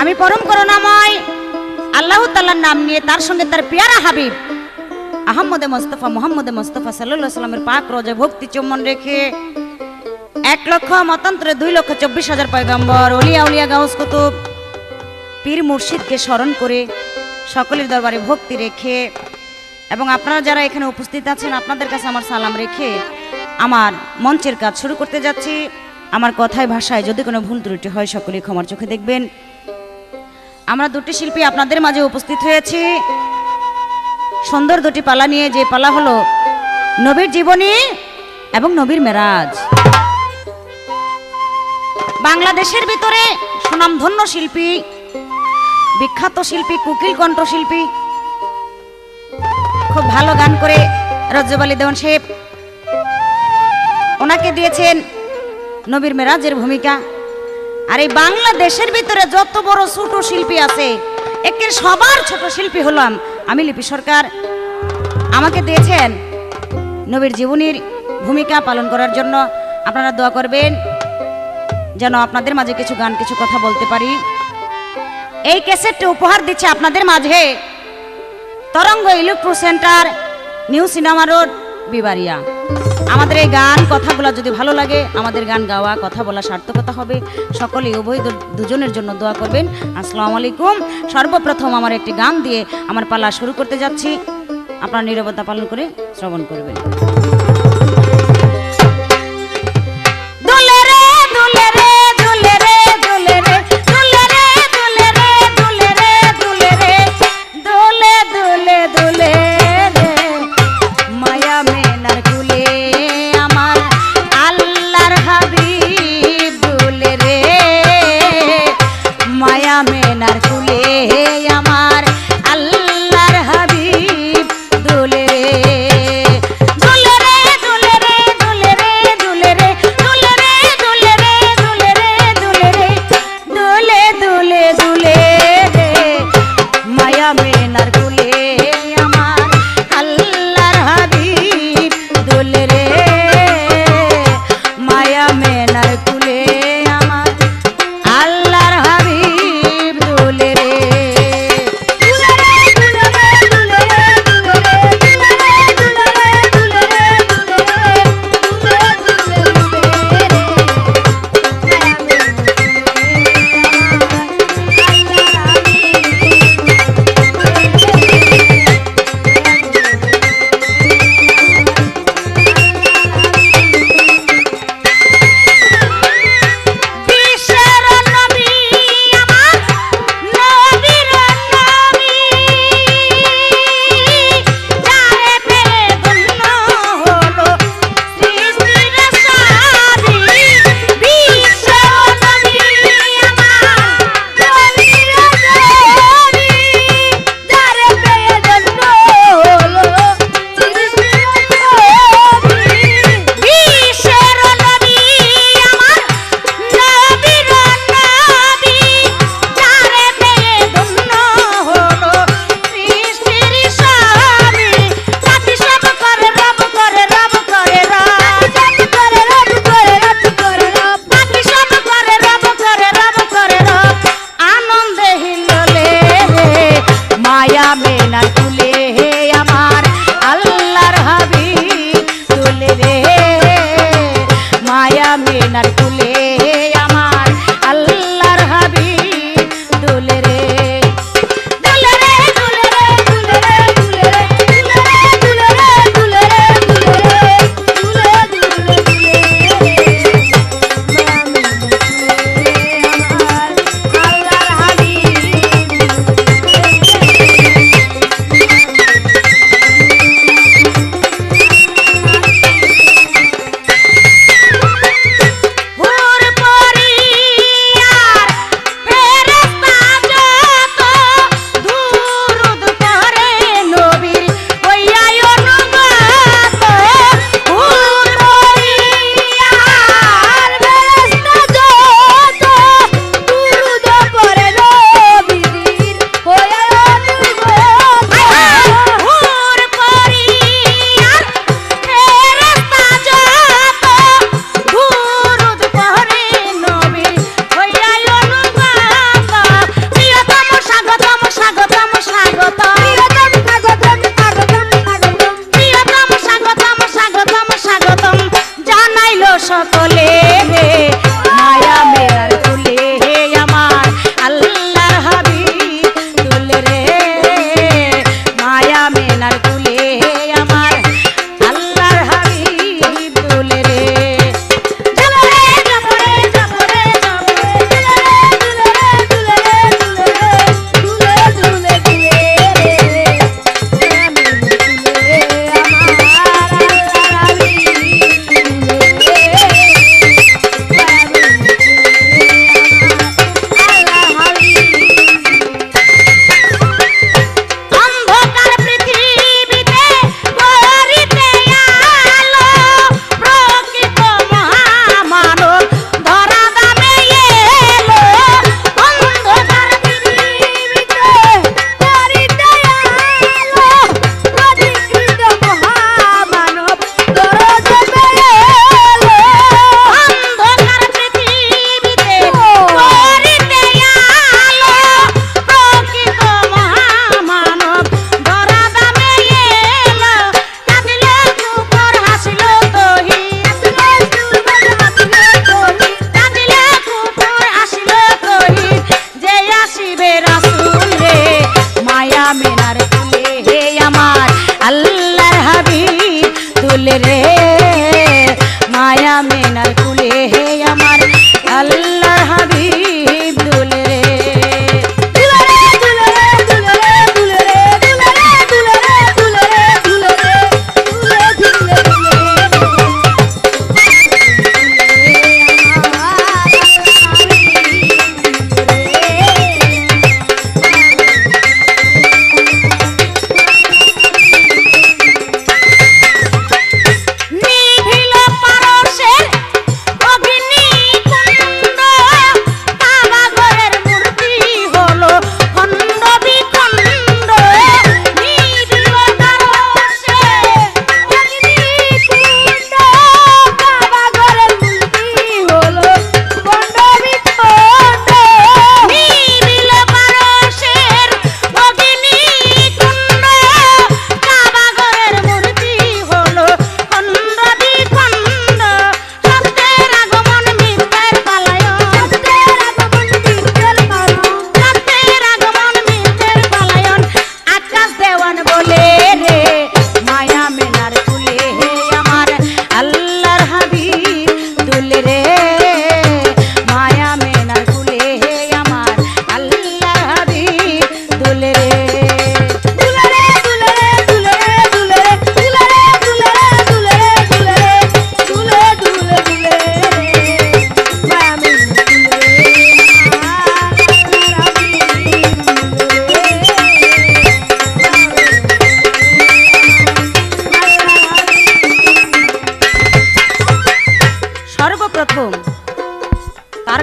আমি পরম করুণাময় আল্লাহ তাআলার নাম নিয়ে তার সঙ্গে তার পেয়ারা হাবিব আহমদে মোস্তফা মুহাম্মদে মোস্তফা সাল্লাল্লাহু আলাইহি সাল্লামের পাক রোজায় ভক্তি চুম্বন রেখে 1,00,000 মতান্তরে 2,24,000 পয়গম্বর ওলিয়া উলিয়া গাউস কুতুব পীর মুর্শিদকে স্মরণ করে সকলের দরবারে ভক্তি রেখে এবং আপনারা যারা এখানে উপস্থিত আছেন আপনাদের কাছে আমার সালাম রেখে আমার মঞ্চের কাজ শুরু করতে যাচ্ছি। আমার কথায় ভাষায় যদি কোনো ভুল ত্রুটি হয় সকলেই ক্ষমার চোখে দেখবেন। আমরা দুটি শিল্পী আপনাদের মাঝে উপস্থিত হয়েছি সুন্দর দুটি পালা নিয়ে, যে পালা হলো নবীর জীবনী এবং নবীর মেরাজ। বাংলাদেশের ভিতরে সুনামধন্য শিল্পী, বিখ্যাত শিল্পী, কোকিল কণ্ঠশিল্পী, খুব ভালো গান করে রজব আলী দেওয়ান সাহেব, ওনাকে দিয়েছেন নবীর মেরাজের ভূমিকা। আর এই বাংলাদেশের ভিতরে যত বড় ছোট শিল্পী আছে একের সবার ছোট শিল্পী হলাম আমি লিপি সরকার। আমাকে দিয়েছেন নবীর জীবনীর ভূমিকা পালন করার জন্য। আপনারা দোয়া করবেন যেন আপনাদের মাঝে কিছু গান কিছু কথা বলতে পারি। এই ক্যাসেটটি উপহার দিচ্ছে আপনাদের মাঝে Taranga electro centre, new cinema road, Bibaria. আমাদের এই গান কথাগুলো যদি ভালো লাগে, আমাদের গান গাওয়া কথা বলা সার্থকতা হবে। সকলে উভয় দুজনের জন্য দোয়া করবেন। আসসালামু আলাইকুম। সর্বপ্রথম আমার একটি গান দিয়ে আমার পালা শুরু করতে যাচ্ছি, আপনারা নীরবতা পালন করে শ্রবণ করবেন। আমার আল্লাহর হাবিব দোলে রে দোলে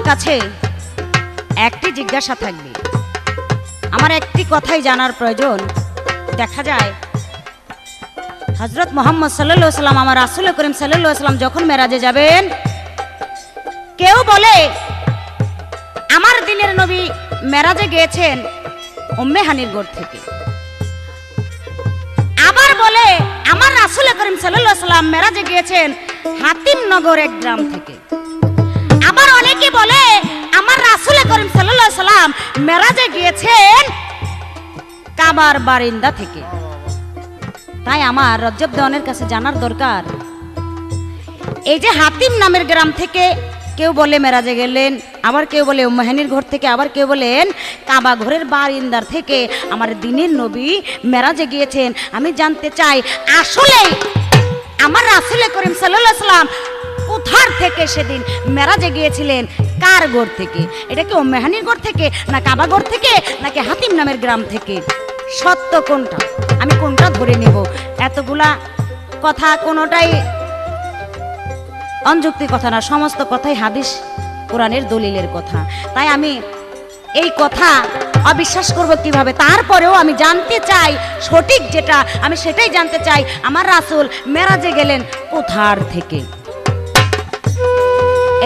আমার কাছে একটি জিজ্ঞাসা থাকবে, আমার একটি কথাই জানার প্রয়োজন। দেখা যায় হযরত মুহাম্মদ সাল্লাল্লাহু আলাইহি ওয়াসাল্লাম, আমার রাসূল করিম সাল্লাল্লাহু আলাইহি ওয়াসাল্লাম যখন মেরাজে যাবেন, কেউ বলে আমার দিনের নবী মেরাজে গিয়েছেন উম্মে হানির ঘর থেকে, আবার বলে আমার রাসূল করিম সাল্লাল্লাহু আলাইহি ওয়াসাল্লাম মেরাজে গিয়েছেন হাতিম নগর এক গ্রাম থেকে। আবার অনেকে বলে আমার রাসূল করিম সাল্লাল্লাহু আলাইহি ওয়াসাল্লাম মেরাজে গিয়েছেন কাবার বারিন্দা থেকে। তাই আমার রজব দেওয়ানের কাছে জানার দরকার, এই যে হাতিম নামের গ্রাম থেকে কেউ বলে মেরাজে গেলেন, আবার কেউ বলে উম্মে হানির ঘর থেকে, আবার কেউ বলেন কাবা ঘরের বারিন্দার থেকে আমার দিনের নবী মেরাজে গিয়েছেন। আমি জানতে চাই আসলে আমার রাসূল করিম সাল্লাল্লাহু আলাইহি ওয়াসাল্লাম কোথার থেকে সেদিন মেরাজে গিয়েছিলেন, কার ঘর থেকে? এটা কি উম্মে হানির ঘর থেকে, না কাবা ঘর থেকে, নাকি হাতিম নামের গ্রাম থেকে? সত্য কোনটা? আমি কোনটা ধরে নেব? এতগুলা কথা কোনোটাই অযৌক্তিক কথা না, সমস্ত কথাই হাদিস কোরআনের দলিলের কথা। তাই আমি এই কথা অবিশ্বাস করব কিভাবে? তারপরেও আমি জানতে চাই সঠিক যেটা, আমি সেটাই জানতে চাই আমার রাসূল মেরাজে গেলেন কোথার থেকে।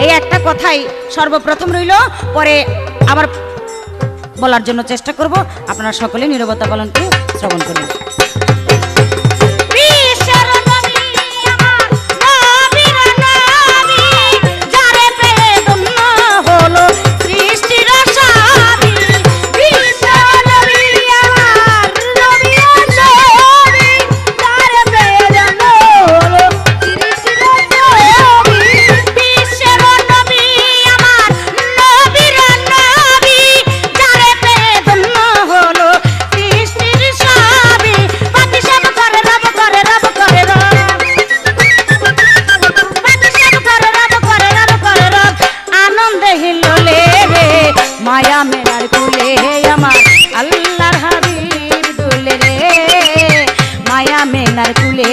এই একটা কথাই সর্বপ্রথম রইল, পরে আবার বলার জন্য চেষ্টা করব। আপনারা সকলে নীরবতা পালন করে শ্রবণ করুন। মায়া মেনার কুলে আমার আল্লাহর হাবিব দুলে রে, মায়া মেনার কুলে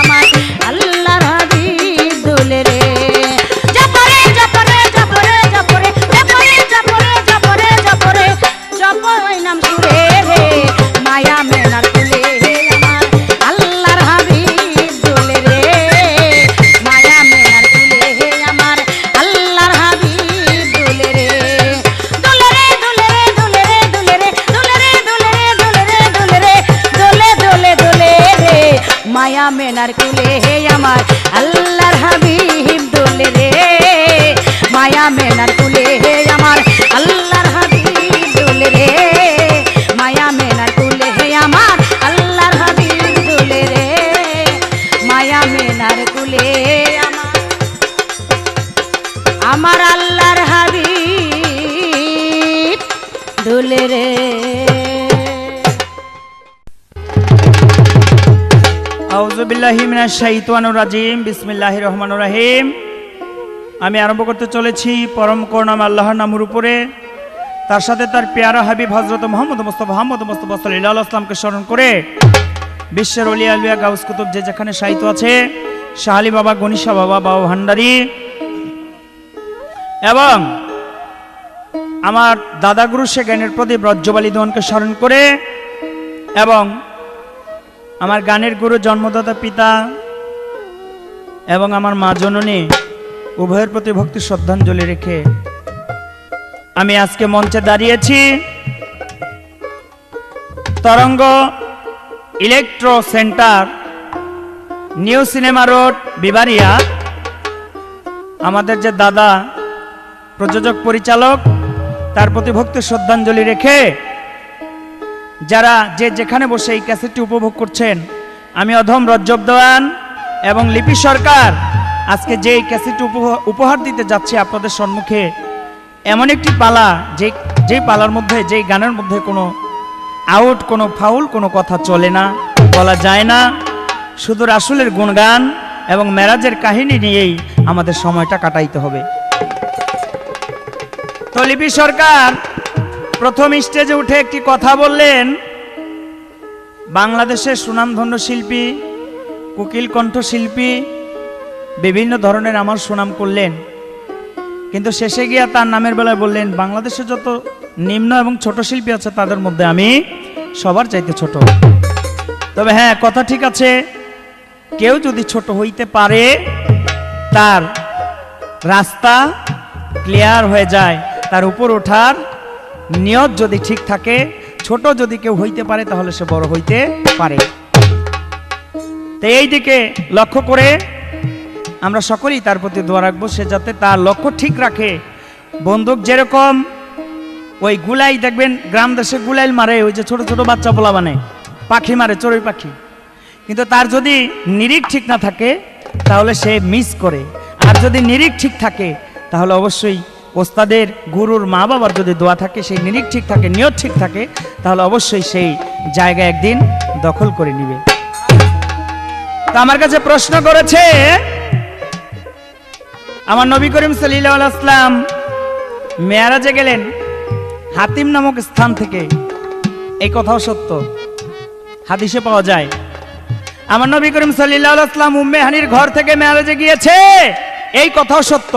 আমার আল্লাহর হাবিব দুলে রে। জপরে জপরে জপরে জপরে জপরে জপরে জপরে জপরে জপরে নাম সুরে রে, মায়া মেনার কুলে আমার আল্লাহর হাবিব দুলে রে, মায়া মেনার কুলে আমার আল্লাহর হাবিব দুলে রে। মায়া মেনার কুলে আমার আল্লাহর হাবিব দোলে রে, মায়া মেনার কুলে আমার আল্লাহর হাবিব দোলে রে, মায়া মেনার কুলে আমার আল্লাহর হাবিব দোলে রে, মায়া মেনার কুলে আমার আল্লাহর হাবিব দোলে রে। আউযু বিল্লাহি মিনাশ শাইতানির রাজিম, বিসমিল্লাহির রহমানির রহিম। আমি আরম্ভ করতে চলেছি পরম করুণাময় আল্লাহর নামের উপরে, তার সাথে তার পেয়ারা হাবিব হযরত মুহাম্মদ মুস্তাফা সাল্লাল্লাহু আলাইহি ওয়াসাল্লামকে স্মরণ করে বিশ্বের ওলিয়া আউলিয়া গাউস কুতুব যে যেখানে শায়িত আছে, শাহ আলী বাবা, গণিশা বাবা, বাবা ভান্ডারী এবং আমার দাদা গুরু শেখ জ্ঞানের প্রদীপ রজ্জব আলী দোহানকে স্মরণ করে এবং আমার গানের গুরু জন্মদাতা পিতা এবং আমার মা জননী উভয়ের প্রতি ভক্তি শ্রদ্ধাঞ্জলি রেখে আমি আজকে মঞ্চে দাঁড়িয়েছি Taranga electro centre, new cinema road, Bibaria. আমাদের যে দাদা প্রযোজক পরিচালক, তার প্রতি ভক্তি শ্রদ্ধাঞ্জলি রেখে যারা যে যেখানে বসে এই ক্যাসেটটি উপভোগ করছেন, আমি অধম রজ্জব দেওয়ান এবং লিপি সরকার আজকে যে ক্যাসেটটি উপহার দিতে যাচ্ছে আপনাদের সম্মুখে, এমন একটি পালা যেই পালার মধ্যে, যেই গানের মধ্যে কোনো আউট, কোনো ফাউল, কোনো কথা চলে না, বলা যায় না, শুধু রাসূলের গুণগান এবং মেরাজের কাহিনী নিয়েই আমাদের সময়টা কাটাইতে হবে। তো লিপি সরকার প্রথম স্টেজে উঠে একটি কথা বললেন, বাংলাদেশের সুনামধন্য শিল্পী, কোকিল কণ্ঠ শিল্পী, বিভিন্ন ধরনের আমার সুনাম করলেন। কিন্তু শেষে গিয়া তার নামের বেলায় বললেন, বাংলাদেশে যত নিম্ন এবং ছোট শিল্পী আছে তাদের মধ্যে আমি সবার চাইতে ছোট। তবে হ্যাঁ, কথা ঠিক আছে, কেউ যদি ছোট হইতে পারে তার রাস্তা ক্লিয়ার হয়ে যায়, তার উপর ওঠার নিয়ত যদি ঠিক থাকে, ছোট যদি কেউ হইতে পারে তাহলে সে বড় হইতে পারে। তো এই দিকে লক্ষ্য করে আমরা সকলেই তার প্রতি দোয়া রাখবো, সে যাতে তার লক্ষ্য ঠিক রাখে। বন্দুক যেরকম ওই গুলাই দেখবেন গ্রাম দেশে গুলাইল মারে, ওই যে ছোট ছোট বাচ্চা বলা মানে পাখি মারে, চড়ুই পাখি, কিন্তু তার যদি নিরিখ ঠিক না থাকে তাহলে সে মিস করে। আর যদি নিরিখ ঠিক থাকে তাহলে অবশ্যই ওস্তাদের গুরুর মা বাবার যদি দোয়া থাকে, সেই নিরিখ ঠিক থাকে, নিয়ত ঠিক থাকে, তাহলে অবশ্যই সেই জায়গা একদিন দখল করে নিবে। তা আমার কাছে প্রশ্ন করেছে, আমার নবী করিম সাল্লাল্লাহু আলাইহি ওয়াসাল্লাম মেরাজে গেলেন হাতিম নামক স্থান থেকে, এই কথাও সত্য, হাদিসে পাওয়া যায়। আমার নবী করিম সাল্লাল্লাহু আলাইহি ওয়াসাল্লাম উম্মে হানির ঘর থেকে মেরাজে গিয়েছে, এই কথাও সত্য।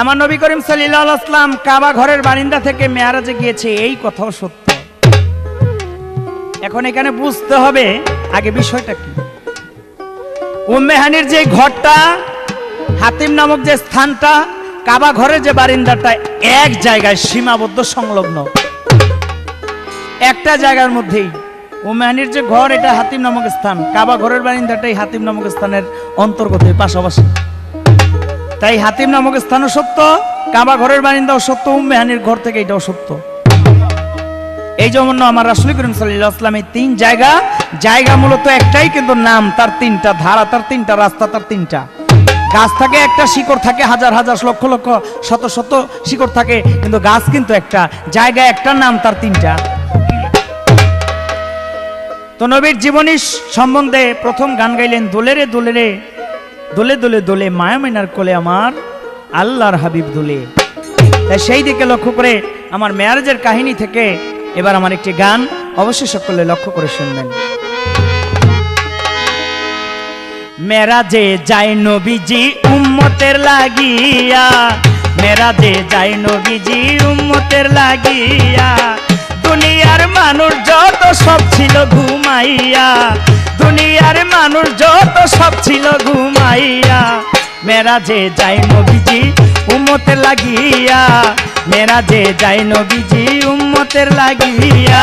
আমার নবী করিম সাল্লাল্লাহু আলাইহি ওয়াসাল্লাম কাবা ঘরের বারিন্দা থেকে মেরাজে গিয়েছে, এই কথাও সত্য। এখন এখানে বুঝতে হবে আগে বিষয়টা কি। উম্মে হানির যে ঘরটা, হাতিম নামক যে স্থানটা, কাবা ঘরের যে বারিন্দাটা এক জায়গায় সীমাবদ্ধ, সংলগ্ন একটা জায়গার মধ্যেই। উম্মে হানির যে ঘর, এটা হাতিম নামক স্থান, কাবা ঘরের বারিন্দাটাই হাতিম নামক স্থানের অন্তর্গত, পাশাপাশি। তাই হাতিম নামক স্থানও সত্য, কাবা ঘরের বারিন্দাও সত্য, উম্মে হানির ঘর থেকে এটাও সত্য। এই জন্য আমার রাসূল করিম সাল্লাল্লাহু আলাইহি ওয়াসাল্লাম এই তিন জায়গা মূলত একটাই, কিন্তু নাম তার তিনটা, ধারা তার তিনটা, রাস্তা তার তিনটা। গাছ থাকে একটা, শিকড় থাকে হাজার হাজার, লক্ষ লক্ষ, শত শত শিকড় থাকে, কিন্তু গাছ কিন্তু একটা, জায়গা একটা, নাম তার তিনটা। তো নবীর জীবনী সম্বন্ধে প্রথম গান গাইলেন, দোলে রে দোলে রে দোলে দোলে দোলে মায়া মিনার কোলে আমার আল্লাহর হাবিব দোলে। তাই সেই দিকে লক্ষ্য করে আমার মেরাজের কাহিনী থেকে এবার আমার একটি গান অবশ্যই সকলে লক্ষ্য করে শুনবেন। মেরাজে যায় নবীজি উম্মতের লাগিয়া, মেরাজে যায় নবীজি উম্মতের লাগিয়া, দুনিয়ার মানুষ যত সব ছিল ঘুমাইয়া, দুনিয়ার মানুষ যত সব ছিল ঘুমাইয়া, মেরাজে যায় নবীজি উম্মতের লাগিয়া, মেরাজে যায় নবীজি উম্মতের লাগিয়া।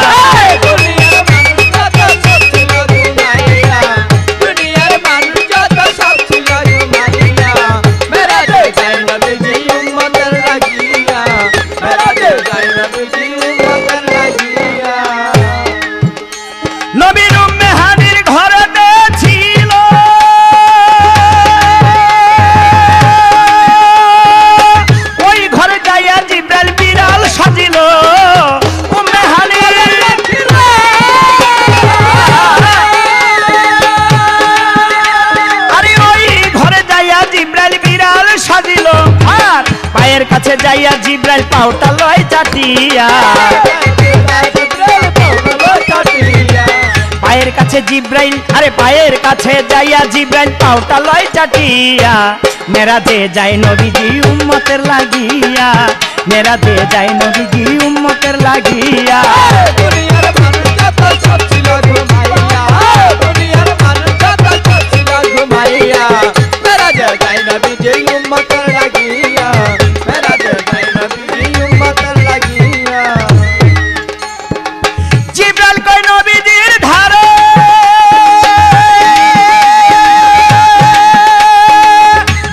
নবীর উম্মে হানির ঘরেতে ছিল ওই ঘরে যাইয়া জিব্রাইল বিড়াল সাজিল, উম্মে হানির আরে ওই ঘরে যাইয়া জিব্রাইল বিড়াল সাজিল, আর পায়ের কাছে যাইয়া জিব্রাইল পাউটা লয় চাটিয়া, পায়ের কাছে জিব্রাইল, আরে পায়ের কাছে যাইয়া জিব্রাইল পাউটা লয় চাটিয়া, মেরাজে যায় নবীজি উম্মতের লাগিয়া, মেরাজে যায় নবীজি উম্মতের লাগিয়া। দুনিয়ার মানুষ যত সব ছিল ঘুমাইয়া, দুনিয়ার মানুষ যত সব ছিল ঘুমাইয়া, মেরাজে যায় নবীজি উম্মতের লাগিয়া, মেরাজে যায় নবীজি উম্মতের লাগিয়া। জিব্রাইল কয় নবীজির ধারে,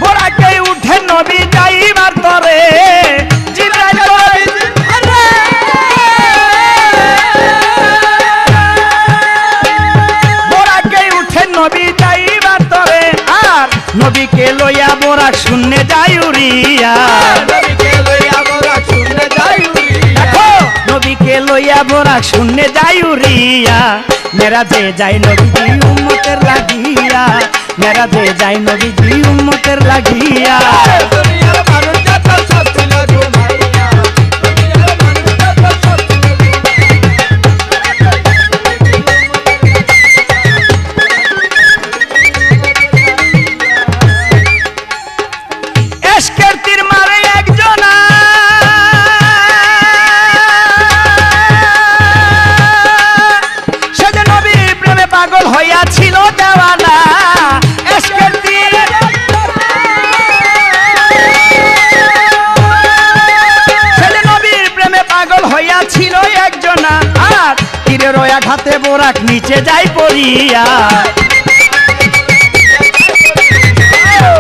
বোরাকে উঠে নবী যাইবার তরে, জিব্রাইল কয় বোরাকে উঠে নবী যাইবার তরে, আর নবীকে লইয়া বোরাক শূন্যে যায় উড়িয়া, নবীকে লইয়া বোরাক শূন্যে যায় উড়িয়া, দেখো নবীকে লইয়া বোরাক শূন্যে যায় উড়িয়া, মেরাজে যায় নবীজি উম্মতের লাগিয়া, মেরাজে যায় নবীজি উম্মতের লাগিয়া। দুনিয়ার মানুষ যত সব ছিল ঘুমাইয়া, দুনিয়ার মানুষ যত সব ছিল এশকের তীর মারে বোরাক নিচে যায় পড়িয়া,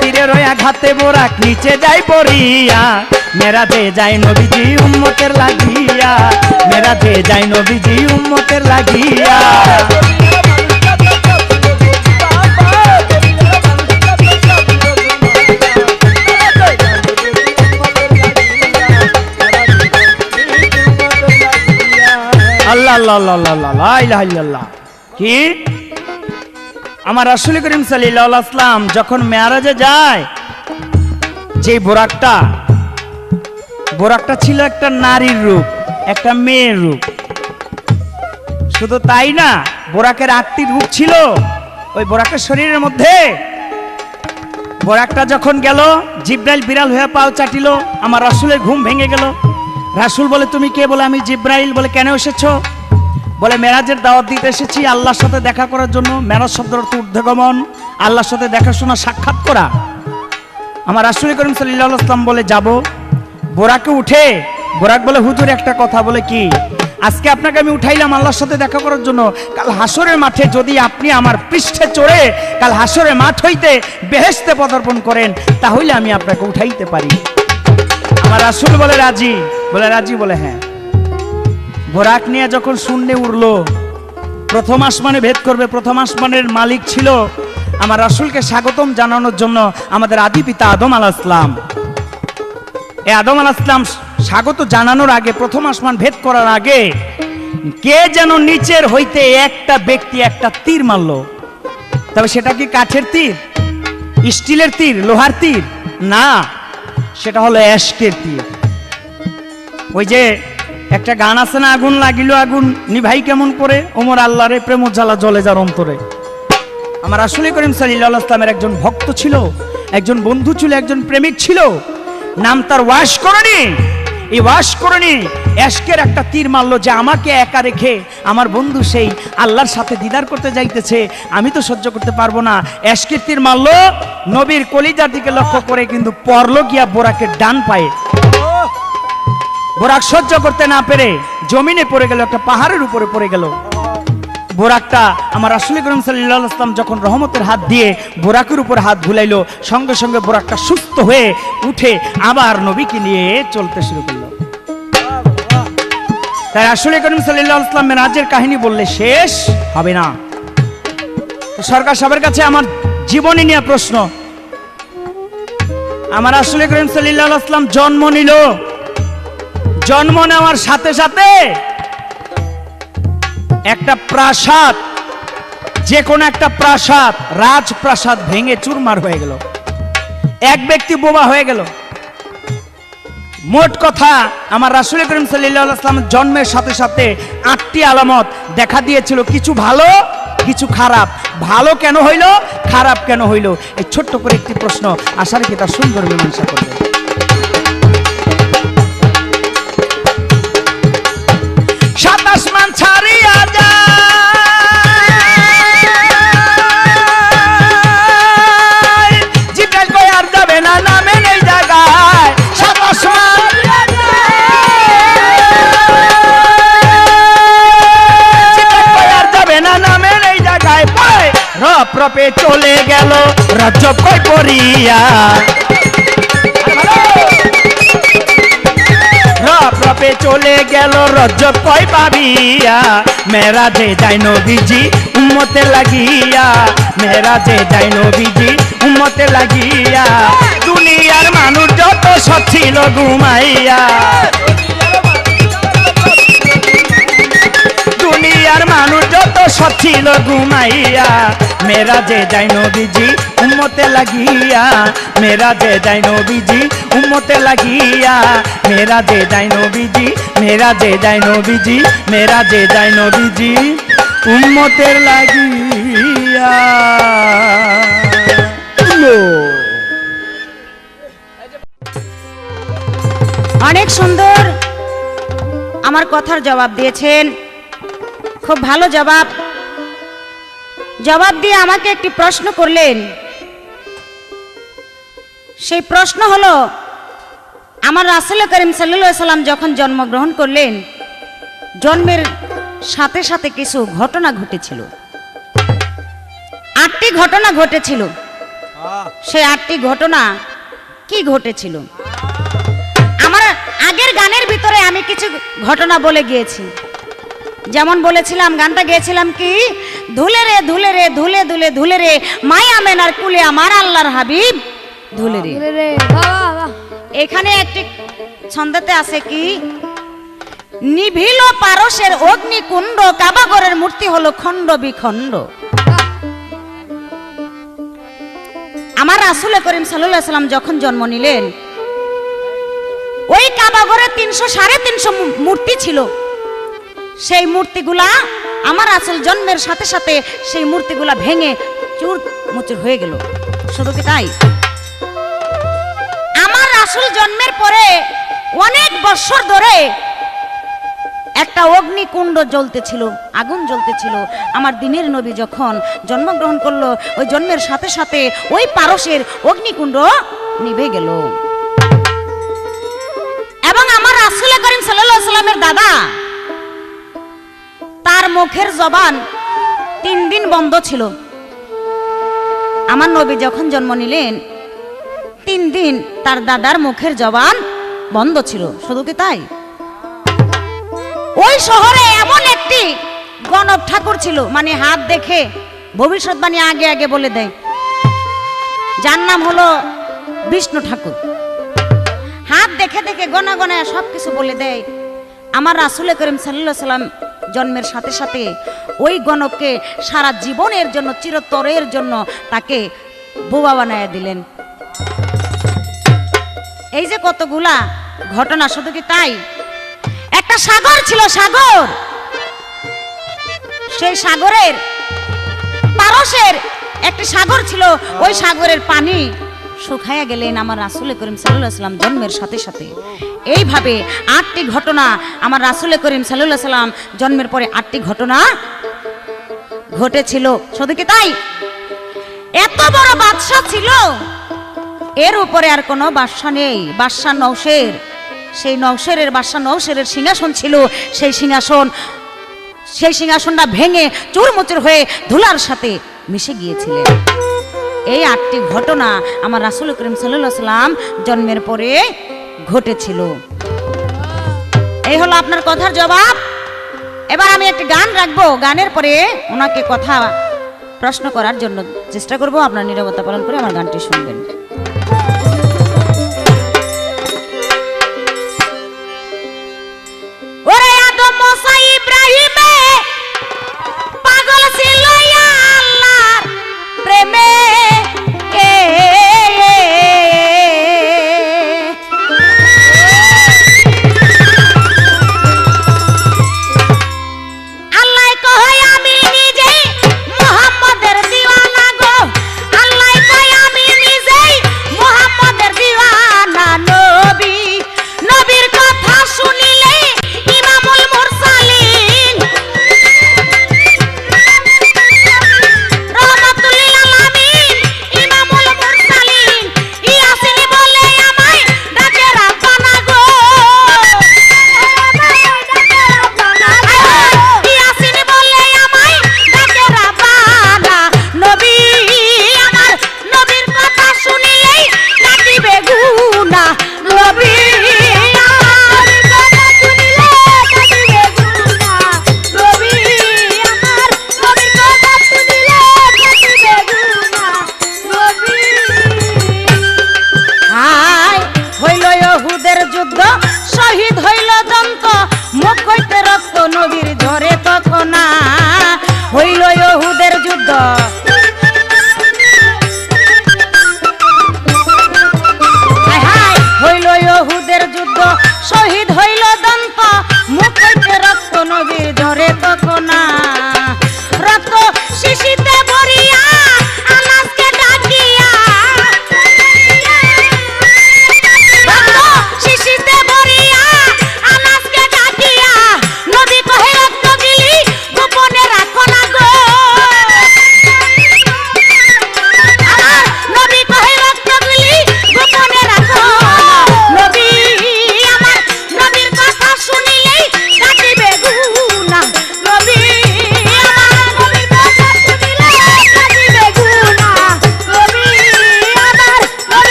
তীরের ওই আঘাতে বোরাক নিচে যায় পড়িয়া, মেরাজে যায় নবীজি উম্মতের লাগিয়া, মেরাজে যায় নবীজি উম্মতের লাগিয়া। আল্লাহ আল্লাহ আল্লাহ আল্লাহ লা ইলাহা ইল্লাল্লাহ। কি আমার রাসূল করিম সাল্লাল্লাহু আলাইহি ওয়াসাল্লাম যখন মেরাজে যায়, যে বোরাকটা ছিল একটা নারীর রূপ, একটা মেয়ের রূপ। শুধু তাই না, বোরাকের 8টি রূপ ছিল ওই বোরাকের শরীরের মধ্যে। বোরাকটা যখন গেল, জিব্রাইল বিড়াল হয়ে পাও চাটিল, আমার রাসূলের ঘুম ভেঙে গেল। রাসূল বলে, তুমি কে? বলে, আমি জিব্রাইল। বলে, কেন এসেছো? বলে, মেরাজের দাওয়াত দিতে এসেছি, আল্লাহর সাথে দেখা করার জন্য। মেরাজ শব্দের অর্থ ঊর্ধ্বগমন, আল্লাহর সাথে দেখাশোনা সাক্ষাৎ করা। আমার রাসূল করিম সাল্লাল্লাহু আলাইহি ওয়াসাল্লাম বলে, যাবো। বোরাকে উঠে বোরাক বলে, হুজুর একটা কথা। বলে, কি? আজকে আপনাকে আমি উঠাইলাম আল্লাহর সাথে দেখা করার জন্য, কাল হাসরের মাঠে যদি আপনি আমার পৃষ্ঠে চড়ে কাল হাসরের মাঠ হইতে বেহেশতে পদার্পণ করেন, তাহলে আমি আপনাকে উঠাইতে পারি। আমার রাসূল বলে, রাজি? বলে, রাজি। বলে, হ্যাঁ। বোরাক নিয়ে যখন শূন্যে উড়লো, প্রথম আসমানে ভেদ করবে। প্রথম আসমানের মালিক ছিল আমার রাসূলকে স্বাগতম জানানোর জন্য আমাদের আদি পিতা আদম আলাইহিস সালাম। এই আদম আলাইহিস সালাম স্বাগত জানানোর আগে, প্রথম আসমান ভেদ করার আগে, কে যেন নিচের হইতে একটা ব্যক্তি একটা তীর মারলো। তবে সেটা কি কাঠের তীর, স্টিলের তীর, লোহার তীর? না, সেটা হলো এশকের তীর। ওই যে একটা গান আছে না, আগুন লাগিল আগুন নিভাই কেমন করে, ওমর আল্লাহরে প্রেম জ্বালা জ্বলে যার অন্তরে। আমার রাসূল করিম সাল্লাল্লাহু আলাইহি ওয়াসাল্লামের একজন ভক্ত ছিল, একজন বন্ধু ছিল, একজন প্রেমিক ছিল, নাম তার ওয়াশকরণী। এই ওয়াশকরণী এশকের একটা তীর মারলো, যে আমাকে একা রেখে আমার বন্ধু সেই আল্লাহর সাথে দিদার করতে যাইতেছে, আমি তো সহ্য করতে পারবো না। এশকের তীর মারলো নবীর কলিজার দিকে লক্ষ্য করে, কিন্তু পড়লো গিয়া বোরাকের ডান পায়ে। বোরাক সহ্য করতে না পেরে জমিনে পড়ে গেল, একটা পাহাড়ের উপরে পড়ে গেল। বোরাকটা আমার রাসূল করিম সাল্লাল্লাহু আলাইহি ওয়াসাল্লাম যখন রহমতের হাত দিয়ে বোরাকের উপর হাত বুলাইলো, সঙ্গে সঙ্গে বোরাকটা সুস্থ হয়ে উঠে আবার নবীকে নিয়ে চলতে শুরু করলো। তাই রাসূল করিম সাল্লাল্লাহু আলাইহি ওয়াসাল্লাম মেরাজের কাহিনী বললে শেষ হবে না। তো সরকার সাহেবের কাছে আমার জীবনী নিয়ে প্রশ্ন। আমার রাসূল করিম সাল্লাল্লাহু আলাইহি ওয়াসাল্লাম জন্ম নিল, জন্ম নেওয়ার সাথে সাথে একটা প্রাসাদ, যে কোনো একটা প্রাসাদ, রাজপ্রাসাদ ভেঙে চুরমার হয়ে গেল, এক ব্যক্তি বোবা হয়ে গেল। মোট কথা, আমার রাসূল করিম সাল্লাল্লাহু আলাইহি ওয়াসাল্লামের জন্মের সাথে সাথে 8টি আলামত দেখা দিয়েছিল, কিছু ভালো, কিছু খারাপ। ভালো কেন হইল, খারাপ কেন হইল? এই ছোট্ট করে একটি প্রশ্ন, আশা রাখি তার সুন্দর মীমাংসা করবে। সাত আসমান ছাড়িয়া যায়, জিব্রাইল কই আর যাবে না, নামে নেই জায়গায়। সাত আসমান জিব্রাইল কই আর যাবে না, নামে নেই জায়গায়। রপ রপে চলে গেল রজব কই পড়িয়া, রপে চলে গেল রজব কই পাবিয়া। মেরাজে যায় নবীজি উম্মতে লাগিয়া, মেরাজে যায় নবীজি উম্মতে লাগিয়া। দুনিয়ার মানুষ যত সব ছিল ঘুমাইয়া, দুনিয়ার মানুষ যত সব ছিল ঘুমাইয়া। মেরাজে যায় নবীজি উম্মতে লাগিয়া, মেরাজে যায় নবীজি উম্মতে লাগিয়া। মেরাজে যায় নবীজি, মেরাজে যায় নবীজি, মেরাজে যায় নবীজি উম্মতের লাগিয়া। অনেক সুন্দর আমার কথার জবাব দিয়েছেন, খুব ভালো জবাব। জবাব দিয়ে আমাকে একটি প্রশ্ন করলেন। সেই প্রশ্ন হলো, আমার রাসূল করিম সাল্লাল্লাহু আলাইহি ওয়াসাল্লাম যখন জন্মগ্রহণ করলেন, জন্মের সাথে সাথে কিছু ঘটনা ঘটেছিল। 8টি ঘটনা ঘটেছিল। সেই 8টি ঘটনা কি ঘটেছিল? আমার আগের গানের ভিতরে আমি কিছু ঘটনা বলে গিয়েছি। যেমন বলেছিলাম, গানটা গেয়েছিলাম কি, ধুলে রে ধুলে রে ধুলে ধুলে ধুলে রে মায়া মেনার কুলে আমার আল্লাহর হাবিব ধুলে রে। এখানে একটি ছন্দতে আছে কি, নিভিল পারসের অগ্নিকুণ্ড, কাবাগরের মূর্তি হলো খণ্ড বিখণ্ড। আমার রাসূল করিম সাল্লাল্লাহু আলাইহি সাল্লাম যখন জন্ম নিলেন, ওই কাবাগরে 300-350 মূর্তি ছিল। সেই মূর্তিগুলা আমার রাসূল জন্মের সাথে সাথে সেই মূর্তিগুলা ভেঙে চুর মুচুর হয়ে গেল। শুধু কি তাই, আমার রাসূল জন্মের পরে অনেক বছর ধরে একটা অগ্নিকুণ্ড জ্বলতেছিল, আগুন জ্বলতেছিল। আমার দিনের নবী যখন জন্মগ্রহণ করলো, ওই জন্মের সাথে সাথে ওই পারসের অগ্নিকুণ্ড নিভে গেল। এবং আমার রাসূল করিম সাল্লাল্লাহু আলাইহি সাল্লামের দাদা, তার মুখের জবান 3 দিন বন্ধ ছিল। আমার নবী যখন জন্ম নিলেন 3 দিন তার দাদার মুখের জবান বন্ধ ছিল। শুধু কি তাই, ওই শহরে এমন একটি গণক ঠাকুর ছিল, মানে হাত দেখে ভবিষ্যৎবাণী আগে আগে বলে দেয়, যার নাম হলো বিষ্ণু ঠাকুর। হাত দেখে দেখে গনা গনায় সবকিছু বলে দেয়। আমার রাসূল করিম সাল্লাল্লাহু আলাইহি সাল্লাম জন্মের সাথে সাথে ওই গণককে সারা জীবনের জন্য, চিরতরের জন্য তাকে বোবা বানায় দিলেন। এই যে কতগুলা ঘটনা, শুধু কি তাই, একটা সাগর ছিল, সাগর। সেই সাগরের পারসের একটি সাগর ছিল, ওই সাগরের পানি শুকায়া গেলেন আমার রাসূল করিম সাল্লাল্লাহু আলাইহি সাল্লাম জন্মের সাথে সাথে। এইভাবে 8টি ঘটনা, আমার রাসূল করিম সাল্লাল্লাহু আলাইহি সাল্লাম জন্মের পরে 8টি ঘটনা ঘটেছিল। শুধু কি তাই, এত বড় বাদশা ছিল, এর উপরে আর কোনো বাদশা নেই। বাদশা নওশের, সেই নওশেরের বাদশা নওশেরের সিংহাসন ছিল। সেই সিংহাসনটা ভেঙে চুরমুচুর হয়ে ধুলার সাথে মিশে গিয়েছিলেন। এই 8টি ঘটনা আমার রাসূল করিম সাল্লাল্লাহু আলাইহি সাল্লাম জন্মের পরে ঘটেছিল। এই হলো আপনার কথার জবাব। এবার আমি একটি গান রাখবো, গানের পরে ওনাকে কথা প্রশ্ন করার জন্য চেষ্টা করব। আপনার নীরবতা পালন করে আমার গানটি শুনবেন। ওরে আদম মুসা ইব্রাহিমে পাগল ছিল আল্লাহর প্রেমে, আল্লাহ কয় আমি নিজেই মুহাম্মদের দিওয়ানা গো, আল্লাহ কয় আমি নিজেই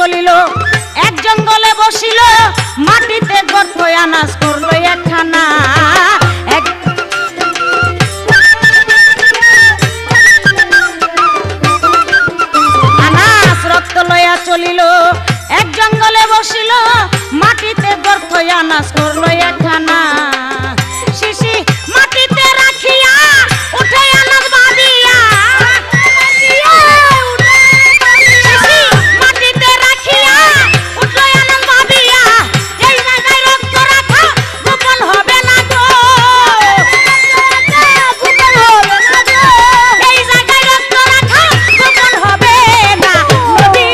চলিল এক জঙ্গলে বসিল মাটিতে গর্ত আনাজ করলো একখানা এক আনাজ রক্ত লয়া চলিল এক জঙ্গলে বসিল মাটিতে গর্ত আনাজ করলো একখানা শিশি মাটিতে রাখিয়া উঠে আনাজ বাঁধিয়া শিশি মাটিতে রাখিয়া উঠে আনাজ বাঁধিয়া এই জায়গায় রক্ত রাখা গোপন হবে না গো গোপন হবে না গো এই জায়গায় রক্ত রাখা গোপন হবে না নবী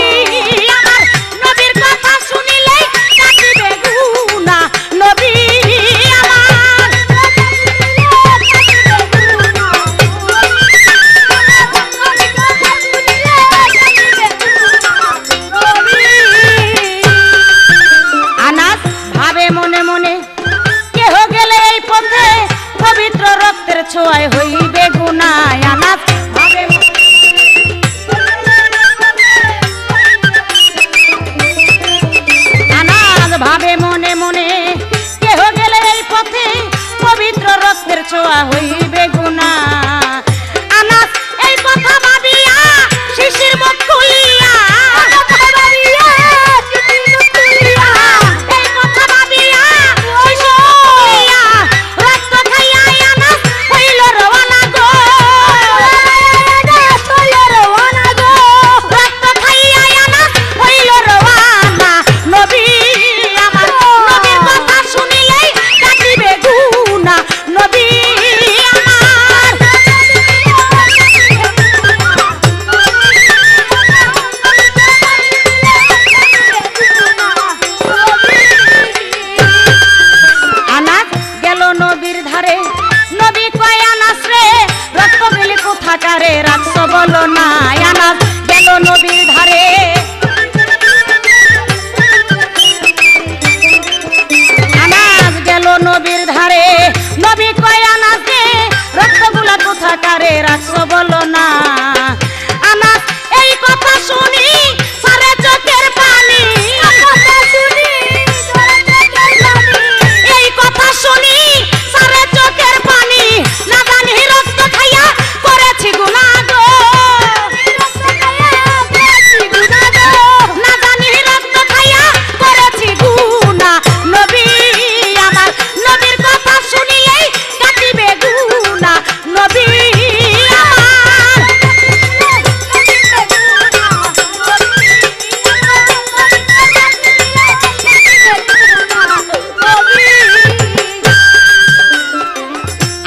আমার নবীর কথা শুনিলেই কাটিবে গুনাহ নবী আমার আনাস ভাবে মনে মনে কেহ গেলে এই পথে পবিত্র রক্তের ছোঁয়ায় হইবে গুনাহ আনাস ভাবে আনাস ভাবে মনে মনে কেহ গেলে এই পথে পবিত্র রক্তের ছোঁয়া হইবে গুনাহ আনাস এই কথা ভাবিয়া শিশির মুখ খুলিয়া এই কথা ভাবিয়া শিশির মুখ খুলিয়া রক্ত খাইয়া আনাস হইল রওয়ানা গো রক্ত খাইয়া আনাস হইল রওয়ানা নবী আমার নবীর কথা শুনিলেই কাটিবে গুনাহ নবী আমার আনাস গেল নবীর ধারে নবী কয় আনাস রে রক্ত গেলে কোথাকারে রাখছ বলো না আনাস গেল নবীর ধারে আনাস গেল নবীর ধারে নবী কয় আনাস রে রক্তগুলা কোথাকারে রাখছ বলো না আনাস এই কথা শুনি সারে চোখের পানি এই কথা শুনি সারে চোখের পানি না জানি রক্ত খাইয়া করেছি গুনাহ গো না জানি রক্ত খাইয়া করেছি গুনাহ নবী আমার নবীর কথা শুনিলেই কাটিবে গুনাহ নবী আমার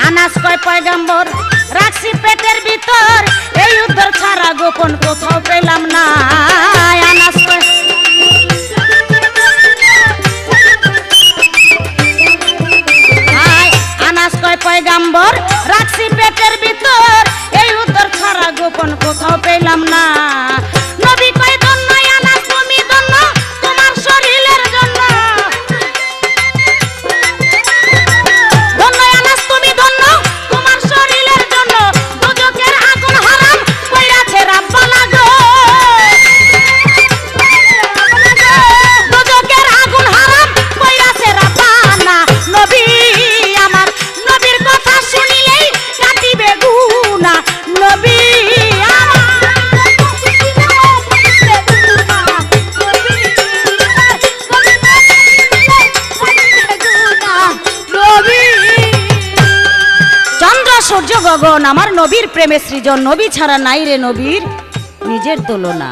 আনাস কয় পয়গম্বর রাখছি পেটের ভিতর এই উদ্ধার ছাড়া গোপন কোথাও পেলাম না আনাস কয় আনাস কয় পয়গম্বর রাখছি পেটের ভিতর এই উদ্ধার ছাড়া গোপন কোথাও পেলাম না নবী কয় ধন্য আনাস তুমি ধন্য তোমার শরীরের জন্য ধন্য আনাস তুমি ধন্য তোমার শরীরের জন্য দুজকের আগুন হারাম কইরাছে রাব্বানা গো দুজকের আগুন হারাম কইরাছে রাব্বানা নবী আমার নবীর কথা শুনিলেই কাটিবে গুনাহ নবী চন্দ্র সূর্য গগন আমার নবীর প্রেমে সৃজন নবী ছাড়া নাই রে নবীর নিজের তুলনা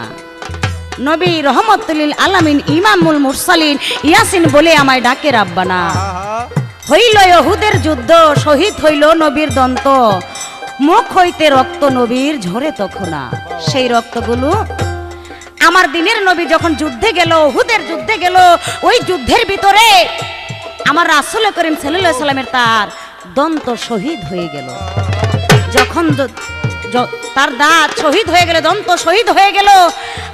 নবী রহমতুল আলামিন ইমামুল মুরসালিন ইয়াসিন বলে আমায় ডাকে রাব্বানা হইল ইহুদের যুদ্ধ শহীদ হইল নবীর দন্ত মুখ হইতে রক্ত নবীর ঝরে তখনা সেই রক্তগুলো আমার দিনের নবী যখন যুদ্ধে গেল উহুদের যুদ্ধে গেল ওই যুদ্ধের ভিতরে আমার রাসূল করিম সাল্লাল্লাহু আলাইহি সাল্লামের তার দন্ত শহীদ হয়ে গেল যখন তার দাঁত শহীদ হয়ে গেল দন্ত শহীদ হয়ে গেল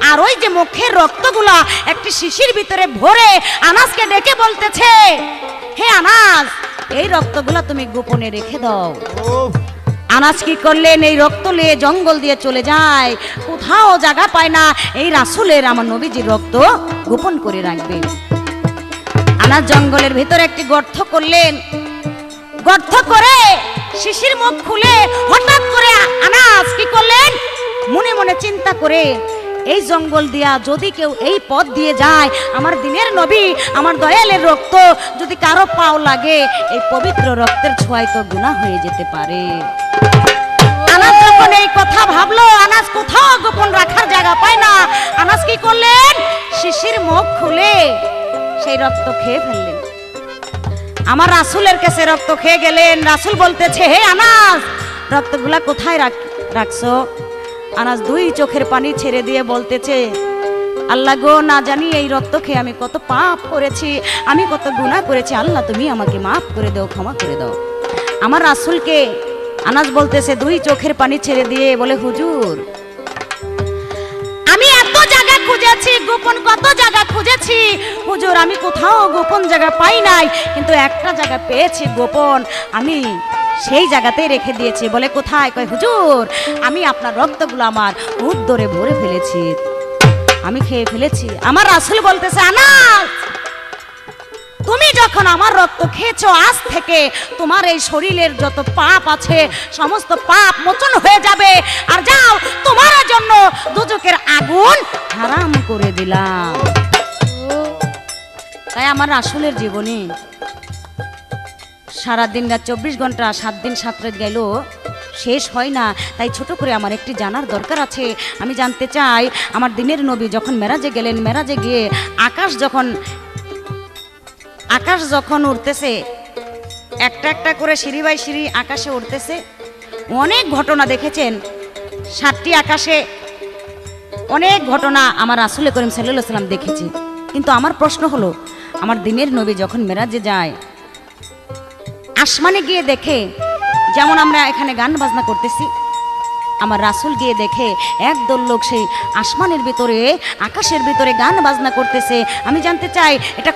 আর ওই যে মুখের রক্তগুলা একটি শিশির ভিতরে ভরে আনাসকে ডেকে বলতেছে হে আনাস এই রক্তগুলা তুমি গোপনে রেখে দাও আনাস কি করলেন এই রক্ত নিয়ে জঙ্গল দিয়ে চলে যায় কোথায় কোথাও জায়গা পায় না, এই রাসূলের আমার নবীজির রক্ত গোপন করে রাখবে। আনাস জঙ্গলের ভিতরে একটি গর্ত করলেন, গর্ত করে শিশির মুখ খুলে হঠাৎ করে আনাস কি করলেন, মনে মনে চিন্তা করে এই জঙ্গল দিয়া যদি কেউ এই পথ দিয়ে যায়, আমার দিনের নবী আমার দয়ালের রক্ত যদি কারো পাও লাগে, এই পবিত্র রক্তের ছোঁয়ায় তো গুনাহ হয়ে যেতে পারে। আনাস যখন এই কথা ভাবলো, আনাস কোথাও গোপন রাখার জায়গা পায় না, আনাস কি করলেন, শিশির মুখ খুলে সেই রক্ত খেয়ে ফেললেন। আমার রাসূলের কাছে রক্ত খেয়ে গেলেন। রাসূল বলতেছে, হে আনাস, রক্তগুলা কোথায় রাখছো? আনাস দুই চোখের পানি ছেড়ে দিয়ে বলতেছে, আল্লাহ গো, না জানি এই রক্ত খেয়ে আমি কত পাপ করেছি, আমি কত গুনাহ করেছি, আল্লাহ তুমি আমাকে মাফ করে দাও, ক্ষমা করে দাও। আমার রাসূলকে আনাস বলতেছে দুই চোখের পানি ছেড়ে দিয়ে বলে, হুজুর আমি এত জায়গা খুঁজেছি, গোপন কত জায়গা খুঁজেছি হুজুর, আমি কোথাও গোপন জায়গা পাই নাই, কিন্তু একটা জায়গা পেয়েছি গোপন, আমি সেই জায়গাতেই রেখে দিয়েছি। বলে কোথায়? কয় হুজুর আমি আপনার রক্তগুলো আমার উদরে ভরে ফেলেছি, আমি খেয়ে ফেলেছি। আমার রাসূল বলতেছে, আনাস তুমি যখন আমার রক্ত খেয়েছো, আজ থেকে তোমার এই শরীরের যত পাপ আছে সমস্ত পাপ মোচন হয়ে যাবে, আর যাও তোমার জন্য দোজখের আগুন হারাম করে দিলাম। তাই আমার রাসূলের জীবনী সারা দিন রাত 24 ঘন্টা 7 দিন 7 রাত গেল, শেষ হয় না। তাই ছোট করে আমার একটি জানার দরকার আছে। আমি জানতে চাই, আমার দিনের নবী যখন মেরাজে গেলেন, মেরাজে গিয়ে আকাশ যখন উঠতেছে, একটা একটা করে সিঁড়ি বাই সিঁড়ি আকাশে উঠতেছে, অনেক ঘটনা দেখেছেন। 7টি আকাশে অনেক ঘটনা আমার রাসূল করিম সাল্লাল্লাহু আলাইহি সাল্লাম দেখেছি। কিন্তু আমার প্রশ্ন হলো, আমার দিনের নবী যখন মেরাজে যায়, আসমানে গিয়ে দেখে, যেমন আমরা এখানে গান বাজনা করতেছি, আমার রাসূল গিয়ে দেখে একদল লোক সেই আসমানের ভিতরে, আকাশের ভিতরে গান বাজনা করতেছে। আমি জানতে চাই, এটা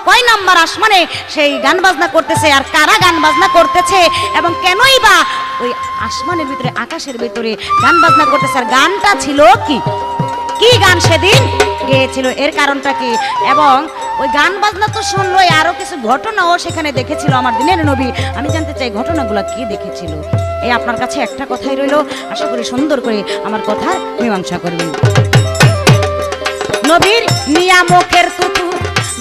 কয় নাম্বার আসমানে সেই গান বাজনা করতেছে, আর কারা গান বাজনা করতেছে, এবং কেনই বা ওই আসমানের ভিতরে, আকাশের ভিতরে গান বাজনা করতেছে, আর গানটা ছিল কি গান সেদিন গেয়েছিল, এর কারণটা কি? এবং ওই গান বাজনা তো শুনলোই, আরো কিছু ঘটনাও সেখানে দেখেছিল আমার দিনের নবী। আমি জানতে চাই ঘটনাগুলো কি দেখেছিল। এই আপনার কাছে একটা কথাই রইল, আশা করি সুন্দর করে আমার কথার মীমাংসা করবেন। নবীর নিয়ামকের তুতু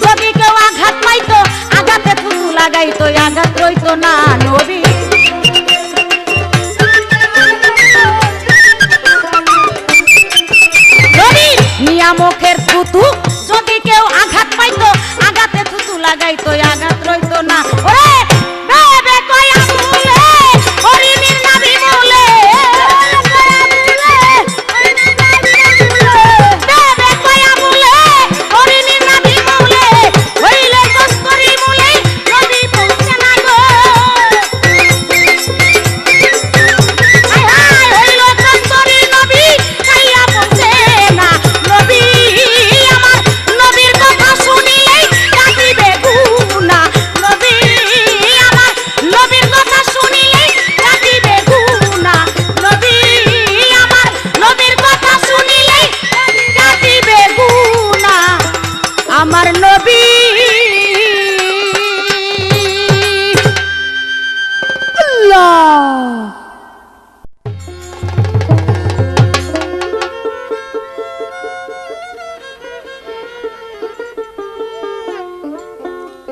যদি কেউ আঘাত পাইতো, আঘাতে তুতু লাগাইতো, আঘাত রইতো না। নবী নিয়ামকের তুতু যদি কেউ আঘাত পাইতো, আঘাতে তুতু লাগাইতো, আঘাত রইতো না। ওরে বেবে কয়া বলে হরিণীর নাভি বলে, বেবে কয়া বলে হরিণীর নাভি বলে, হইলে কস্তরি বলে নবী পৌঁছে না গো। হায় হায় হইল কস্তরি নবী খাইয়া পৌঁছে না। নবী আমার নবীর কথা শুনিলেই কাঁদিবে গুনা, নবী আমার নবীর কথা শুনিলেই কাঁদিবে গুনা, নবী আমার নবীর কথা শুনিলেই কাঁদিবে গুনা। আমার নবী আল্লাহ।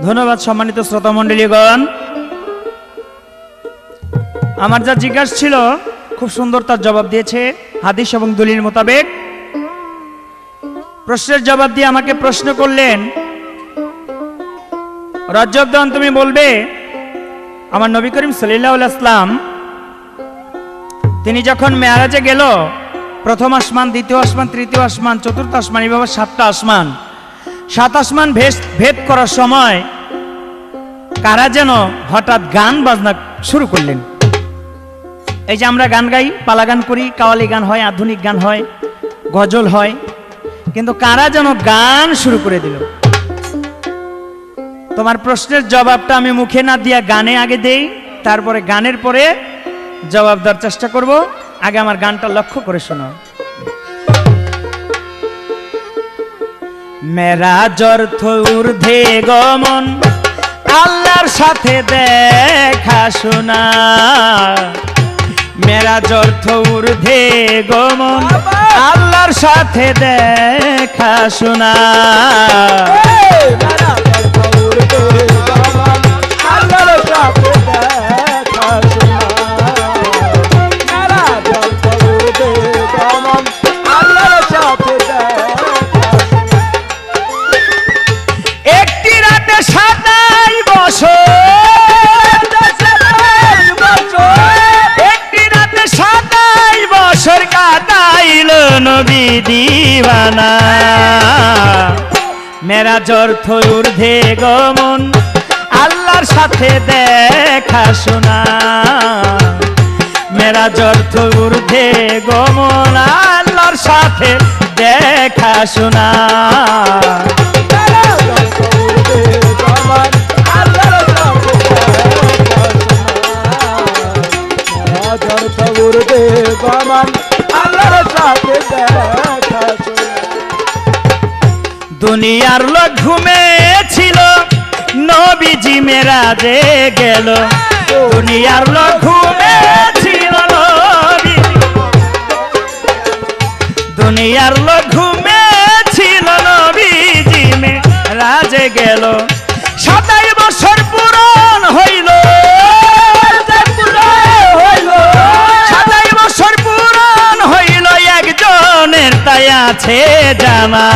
ধন্যবাদ সম্মানিত শ্রোতা মণ্ডলীগণ। আমার যা জিজ্ঞাসা ছিল খুব সুন্দর তার জবাব দিয়েছে হাদিস এবং দলিল মোতাবেক। প্রশ্নের জবাব দিয়ে আমাকে প্রশ্ন করলেন, রজব দান তুমি বলবে আমার নবী করিম সাল্লাল্লাহু আলাইহি ওয়াসাল্লাম তিনি যখন মেরাজে গেল, প্রথম আসমান, দ্বিতীয় আসমান, তৃতীয় আসমান, চতুর্থ আসমান, এভাবে 7টা আসমান, 7 আসমান ভেদ করার সময় কারা যেন হঠাৎ গান বাজনা শুরু করলেন। এই যে আমরা গান গাই, পালা গান করি, কাওয়ালি গান হয়, আধুনিক গান হয়, গজল হয়, কিন্তু কারা যেন গান শুরু করে দিল। তোমার প্রশ্নের জবাবটা আমি মুখে না দিয়া গানে আগে দেই, তারপরে গানের পরে জবাব দেওয়ার চেষ্টা করব। আগে আমার গানটা লক্ষ্য করে শোনো। মেরাজ অর্থ ঊর্ধ্বে গমন, আল্লাহর সাথে দেখা শোনা। মেরাজ অর্থ ঊর্ধ্বে গমন, আল্লাহর সাথে দেখা শোনা। একটি রাতে 27 বছর, একটি রাতে 27 বছর কাটাইল নবী দিওয়ানা। মেরাজ অর্থ ঊর্ধ্বে গমন, আল্লাহর সাথে দেখা শোনা। মেরাজ অর্থ ঊর্ধ্বে গমন, আল্লাহর সাথে দেখা শোনা। দুনিয়ার লোক ঘুমেছিল, নবীজি মেরাজে গেল। দুনিয়ার লোক ঘুমেছিল, দুনিয়ার লোক ঘুমেছিল, নবীজি মেরাজে গেল। 27 বছর পূরণ হইল, 27 বছর পূরণ হইল, একজনের তাই আছে জানা।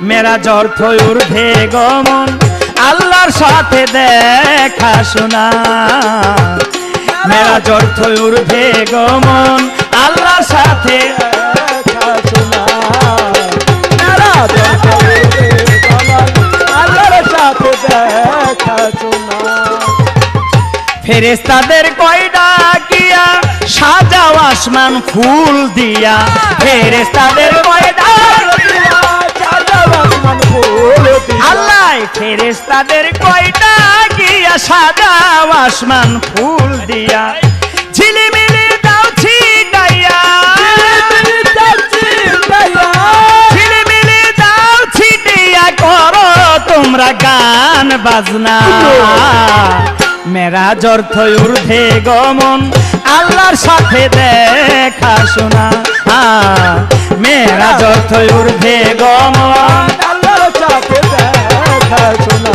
মেরাজ অর্থ ঊর্ধ্বে গমন, আল্লাহর সাথে দেখা শোনা। মেরাজ অর্থ ঊর্ধ্বে গমন, আল্লাহর সাথে দেখা শোনা। ফেরেশতাদের কয়টা কিয়া সাজাও আসমান ফুল দিয়া। ফেরেশতাদের কয়টা আল্লাহ, ফেরেশতাদের কয়টা গিয়া সাজাও আসমান ফুল দিয়া। ঝিলিমিলি দাও ছিটাইয়া, ঝিলিমিলি দাও ছিটিয়া করো তোমরা গান বাজনা। মেরাজ অর্থ ঊর্ধ্বে গমন, আল্লাহর সাথে দেখা শোনা। মেরাজ অর্থ ঊর্ধ্বে গমন, আল্লাহর সাথে দেখা শোনা।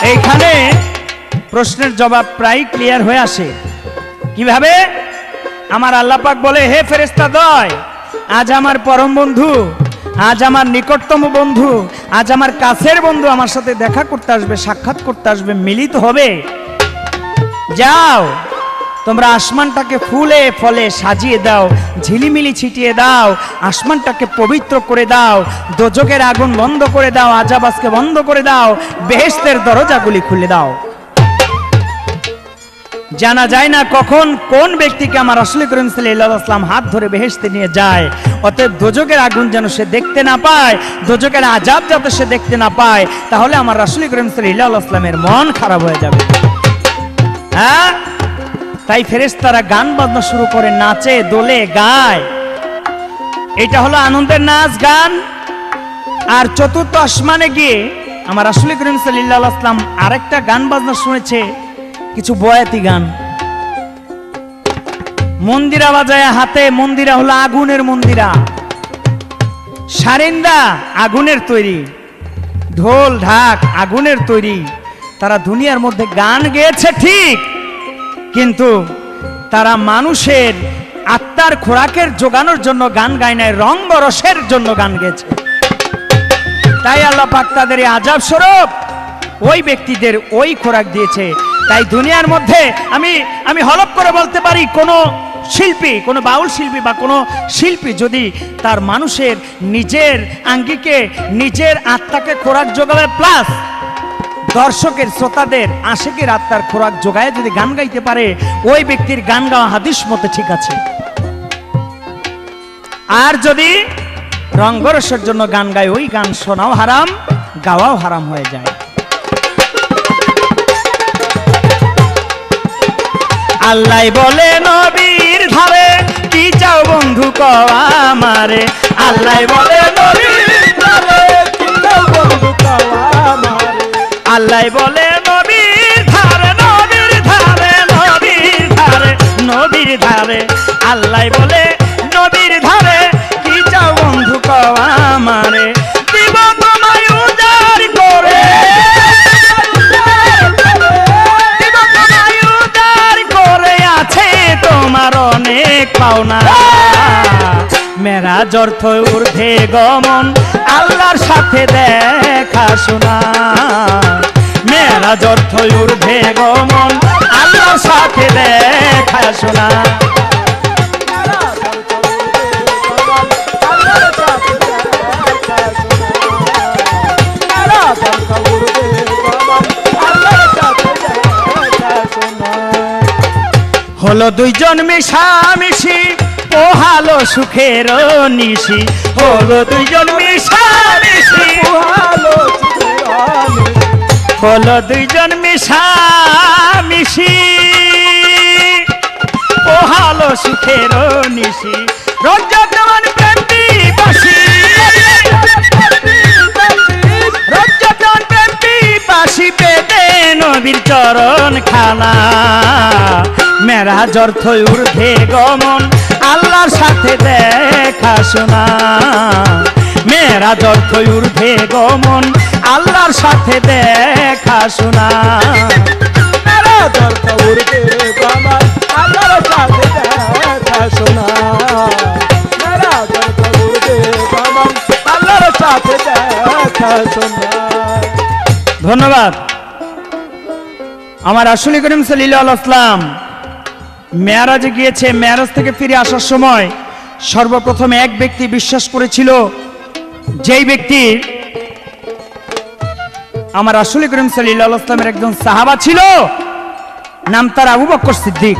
এইখানে প্রশ্নের জবাব প্রায় ক্লিয়ার হয়ে আসে। কিভাবে? আমার আল্লাহ পাক বলে, হে ফেরেশতাদ্বয়, আজ আমার পরম বন্ধু, আজ আমার নিকটতম বন্ধু, আজ আমার কাছের বন্ধু আমার সাথে দেখা করতে আসবে, সাক্ষাৎ করতে আসবে, মিলিত হবে। যাও তোমরা আসমানটাকে ফুলে ফলে সাজিয়ে দাও, ঝিলিমিলি ছিটিয়ে দাও, আসমানটাকে পবিত্র করে দাও, দোজখের আগুন বন্ধ করে দাও, আযাবকে বন্ধ করে দাও, বেহেশতের দরজাগুলি খুলে দাও। জানা যায় না কখন কোন ব্যক্তিকে আমার রাসূল করিম সাল্লাল্লাহু আলাইহি ওয়াসাল্লাম হাত ধরে বেহেশতে নিয়ে যায়। অতএব দোজখের আগুন যেন সে দেখতে না পায়, দোজখের আযাব যাতে সে দেখতে না পায়, তাহলে আমার রাসূল করিম সাল্লাল্লাহু আলাইহি ওয়াসাল্লামের মন খারাপ হয়ে যাবে। হ্যাঁ, তাই ফেরেশতারা গান বাজনা শুরু করে, নাচে, দোলে, গায়। এটা হলো আনন্দের নাচ গান। আর চতুর্থ আসমানে গিয়ে আমার রাসূল করিম সাল্লাল্লাহু আলাইহি ওয়াসাল্লাম আরেকটা গান বাজনা শুনেছে, কিছু বয়াতি গান। মন্দিরা বাজায় হাতে, মন্দিরা হলো আগুনের মন্দিরা, সারিন্দা আগুনের তৈরি, ঢোল ঢাক আগুনের তৈরি। তারা দুনিয়ার মধ্যে গান গেয়েছে ঠিক, কিন্তু তারা মানুষের আত্মার খোরাকের জোগানোর জন্য গান গায় নাই, রঙ্গ রসের জন্য গান গেছে। তাই আল্লাহ পাক তাদের আযাব স্বরূপ ওই ব্যক্তিদের ওই খোরাক দিয়েছে। তাই দুনিয়ার মধ্যে আমি হলফ করে বলতে পারি, কোনো শিল্পী, কোনো বাউল শিল্পী বা কোনো শিল্পী যদি তার মানুষের নিজের আঙ্গিকে, নিজের আত্মাকে খোরাক যোগাবে, প্লাস দর্শকের, শ্রোতাদের, আশিকের আত্মার খোরাক যোগায় যদি গান গাইতে পারে, ওই ব্যক্তির গান গাওয়া হাদিস মতে ঠিক আছে। আর যদি রঙ্গরসের জন্য গান গায়, ওই গান শোনাও হারাম, গাওয়াও হারাম হয়ে যায়। আল্লাহ বলে নবীর ধারে কি চাও বন্ধু কওয়া আমারে আল্লাহ বলে নবীর ধারে কি চাও বন্ধু কওয়া আমারে আল্লাহ বলে নবীর ধারে নবীর ধারে নবীর ধারে নবীর ধারে আল্লাহ বলে নবীর ধারে কি চাও বন্ধু কওয়া আমারে দিব তোমায় উজাড় করে দিব তোমায় উজাড় করে আছে তোমার অনেক পাওনা মেরাজ অর্থ ঊর্ধ্বে গমন আল্লাহর সাথে দেখা শোনা মেরাজ অর্থ ঊর্ধ্বে গমন আল্লাহর সাথে দেখা শোনা হলো দুইজন মিশামিশি পোহালো সুখের নিশি হলো দুইজন মিশামিশি হলো দুইজন মিশামিশি পোহালো সুখের নিশি রঞ্জন প্রেম পিপাসী রঞ্জন প্রেম পিপাসী পেতে নবীর চরণ খানা মেরাজ অর্থ ঊর্ধ্বে গমন আল্লাহর সাথে দেখা শোনা মেরাজ অর্থ ঊর্ধ্বে গমন আল্লাহর সাথে দেখা শোনা মেরাজ অর্থ ঊর্ধ্বে গমন আল্লাহর সাথে দেখা শোনা মেরাজ অর্থ ঊর্ধ্বে গমন আল্লাহর সাথে দেখা শোনা। ধন্যবাদ। আমার রাসূল করিম সাল্লাল্লাহু আলাইহি ওয়াসাল্লাম মেরাজে গিয়েছে। মেরাজ থেকে ফিরে আসার সময় সর্বপ্রথম এক ব্যক্তি বিশ্বাস করেছিল, যেই ব্যক্তি আমার রাসূল করিম সাল্লাল্লাহু আলাইহি ওয়াসাল্লামের একজন সাহাবা ছিল, নাম তার আবু বকর সিদ্দিক।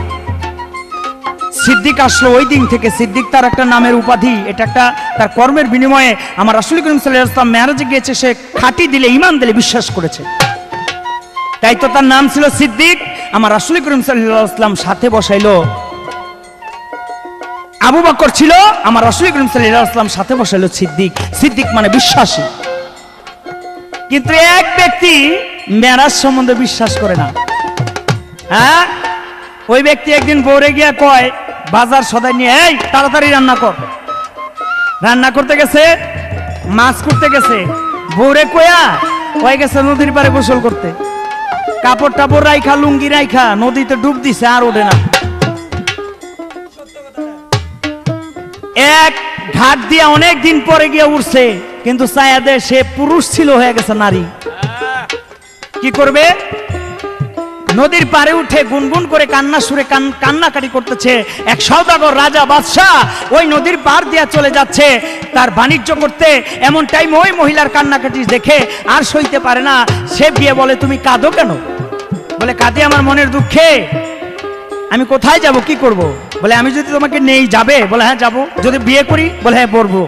সিদ্দিক আসলো ওই দিন থেকে। সিদ্দিক তার একটা নামের উপাধি, এটা একটা তার কর্মের বিনিময়ে আমার রাসূল করিম সাল্লাল্লাহু আলাইহি ওয়াসাল্লাম মেরাজে গিয়েছে, সে খাঁটি দিলে ঈমান দিলে বিশ্বাস করেছে, তাই তো তার নাম ছিল সিদ্দিক। আমার রাসূল করিম সাল্লাল্লাহু আলাইহি ওয়াসাল্লাম সাথে বসাইলো, আবু বকর ছিল, আমার রাসূল করিম সাল্লাল্লাহু আলাইহি ওয়াসাল্লাম সাথে বসাইলো সিদ্দিক। সিদ্দিক মানে বিশ্বাসী। কিন্তু এক ব্যক্তি মেরাজ সম্বন্ধে বিশ্বাস করে না। হ্যাঁ, ওই ব্যক্তি একদিন বউরে গিয়া কয়, বাজার সদাই নিয়ে এই তাড়াতাড়ি রান্না কর। রান্না করতে গেছে, মাছ করতে গেছে, বউরে কয়া কয়ে গেছে নদীর পাড়ে গোসল করতে। কাপড় টাপড় রাইখা, লুঙ্গি রাইখা নদীতে ডুব দিছে, আর ওঠে না। এক ঘাট দিয়া অনেক দিন পরে গিয়ে উঠছে, কিন্তু ছায়াদে সে পুরুষ ছিল, হয়ে গেছে নারী। কি করবে? নদীর পারে উঠে গুনগুন করে কান্না সুরে কান্নাকাটি করতেছে। এক সওদাগর রাজা বাদশাহ ওই নদীর পার দিয়া চলে যাচ্ছে তার বাণিজ্য করতে। এমন টাইম ওই মহিলার কান্নাকাটি দেখে আর সইতে পারে না। সে গিয়ে বলে, তুমি কাঁদো কেন? বলে, কাঁদি আমার মনের দুঃখে। আমি কোথায় যাব, কি করব? বলে, আমি যদি তোমাকে নেই, যাবে? বলে, হ্যাঁ যাবো। যদি বিয়ে করি? বলে, হ্যাঁ পড়বো।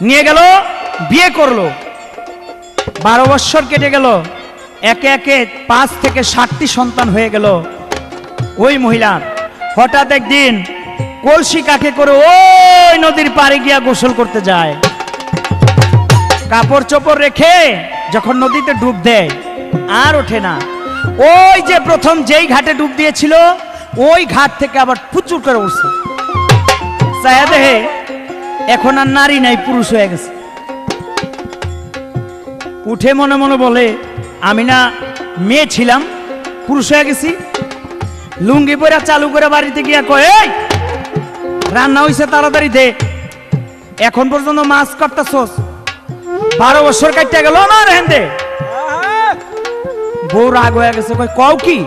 নিয়ে গেল, বিয়ে করলো। 12 বৎসর কেটে গেল। একে একে 5 থেকে 7টি সন্তান হয়ে গেল ওই মহিলার। হঠাৎ একদিন কলসি কাকে করে ওই নদীর পাড়ে গিয়া গোসল করতে যায়। কাপড় চোপড় রেখে যখন নদীতে ডুব দেয়, আর ওঠে না। ওই যে প্রথম যেই ঘাটে ডুব দিয়েছিল, ওই ঘাট থেকে আবার প্রচুর করে উঠছে। চায়া দেহে এখন আর নারী নাই, পুরুষ হয়ে গেছে। উঠে মনে মনে বলে, আমি না মেয়ে ছিলাম, পুরুষ হয়ে গেছি। লুঙ্গি পরে চালু করে বাড়িতে গিয়া কয়, এই রান্না হইছে, তাড়াতাড়ি দে। এখন পর্যন্ত মাছ কাটতেছস, 12 বছর কাটতে গেল আমার হেন্দে। বউ রাগ হয়ে গেছে, কয় কও কি?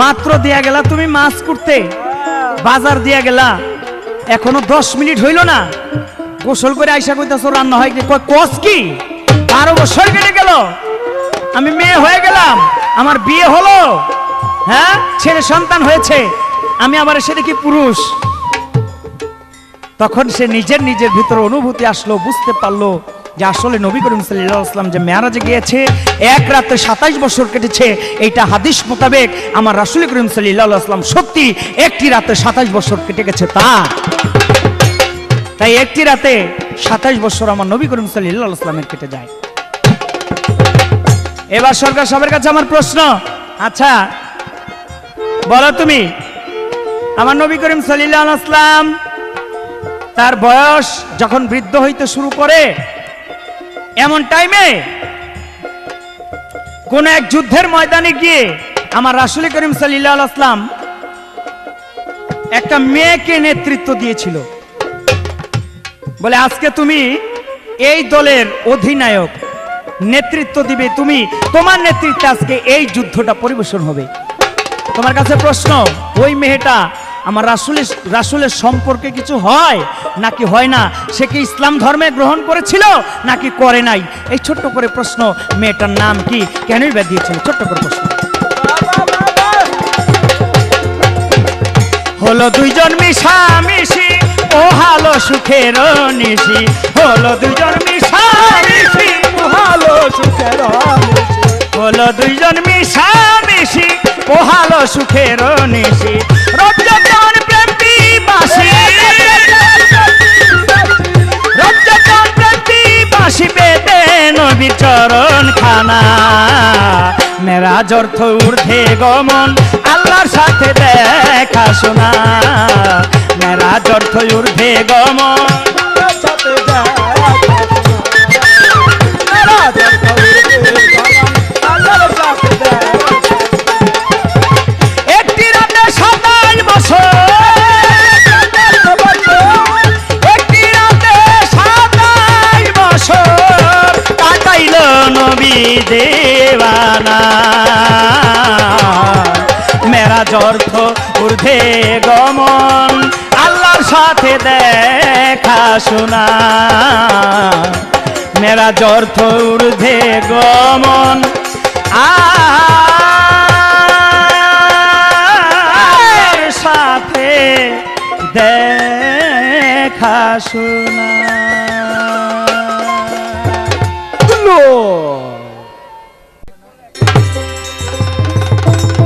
মাত্র দিয়া গেলা তুমি মাছ করতে, বাজার দিয়া গেলা, এখনো 10 মিনিট হইল না, গোসল করে আইসা কইতাছো রান্না হয়। কয় কস কি? 12 বছর কেটে গেল, আমি মেয়ে হয়ে গেলাম, আমার বিয়ে হলো, হ্যাঁ ছেলে সন্তান হয়েছে, আমি আবার এসে দেখি পুরুষ। তখন সে নিজের ভিতরে অনুভূতি আসলো, বুঝতে পারলো যে আসলে নবী করিম সাল্লাল্লাহু আলাইহি ওয়াসাল্লাম যে মেরাজে গিয়েছে এক রাতে 27 বছর কেটেছে, এইটা হাদিস মোতাবেক আমার রাসূল করিম সাল্লাল্লাহু আলাইহি ওয়াসাল্লাম সত্যি একটি রাতে 27 বছর কেটে গেছে। তাই একটি রাতে 27 বছর আমার নবী করিম সাল্লাল্লাহু আলাইহি ওয়াসাল্লামের কেটে যায়। এবার সরকার সাহেবের কাছে আমার প্রশ্ন, আচ্ছা বলো তুমি, আমার নবী করিম সাল্লাল্লাহু আলাইহি ওয়াসাল্লাম তার বয়স যখন বৃদ্ধ হইতে শুরু করে, এমন টাইমে কোন এক যুদ্ধের ময়দানে গিয়ে আমার রাসূল করিম সাল্লাল্লাহু আলাইহি ওয়াসাল্লাম একটা মেয়েকে নেতৃত্ব দিয়েছিল, বলে আজকে তুমি এই দলের অধিনায়ক, নেতৃত্ব দিবে তুমি, তোমার নেতৃত্বে আজকে এই যুদ্ধটা পরিবেশন হবে। তোমার কাছে প্রশ্ন, ওই মেয়েটা আমার রাসূলের সম্পর্কে কিছু হয় নাকি হয় না? সে কি ইসলাম ধর্মে গ্রহণ করেছিল নাকি করে নাই? এই ছোট্ট করে প্রশ্ন, মেয়েটার নাম কি, কেনই বা দিয়েছিল, ছোট্ট করে প্রশ্ন। হলো দুইজন মিশামিশি, ও হালো সুখের নিশি, হলো দুইজন মিশামিশি, ও হালো সুখের নিশি, হলো দুইজন মিশামিশি, ও হালো সুখের নিশি, রবজতন প্রেম পিপাসী, রবজতন প্রেম পিপাসী পেতে নবীর চরণ খানা, মেরাজ অর্থ ঊর্ধ্বে গমন, আল্লাহর সাথে দেখা শোনা, মেরাজ অর্থ ঊর্ধ্বে গমন, সাথে মেরাজ অর্থ ঊর্ধ্বে গমন, আল্লাহর সাথে একটি রাতে 27 বছর, একটি রাতে 27 বছর কাটাইল নবী দেওয়ানা, মেরাজ অর্থ ঊর্ধ্বে গমন, আল্লাহর সাথে দেখা শোনা, মেরাজ অর্থ ঊর্ধ্বে গমন, আর সাথে দেখা শোনা।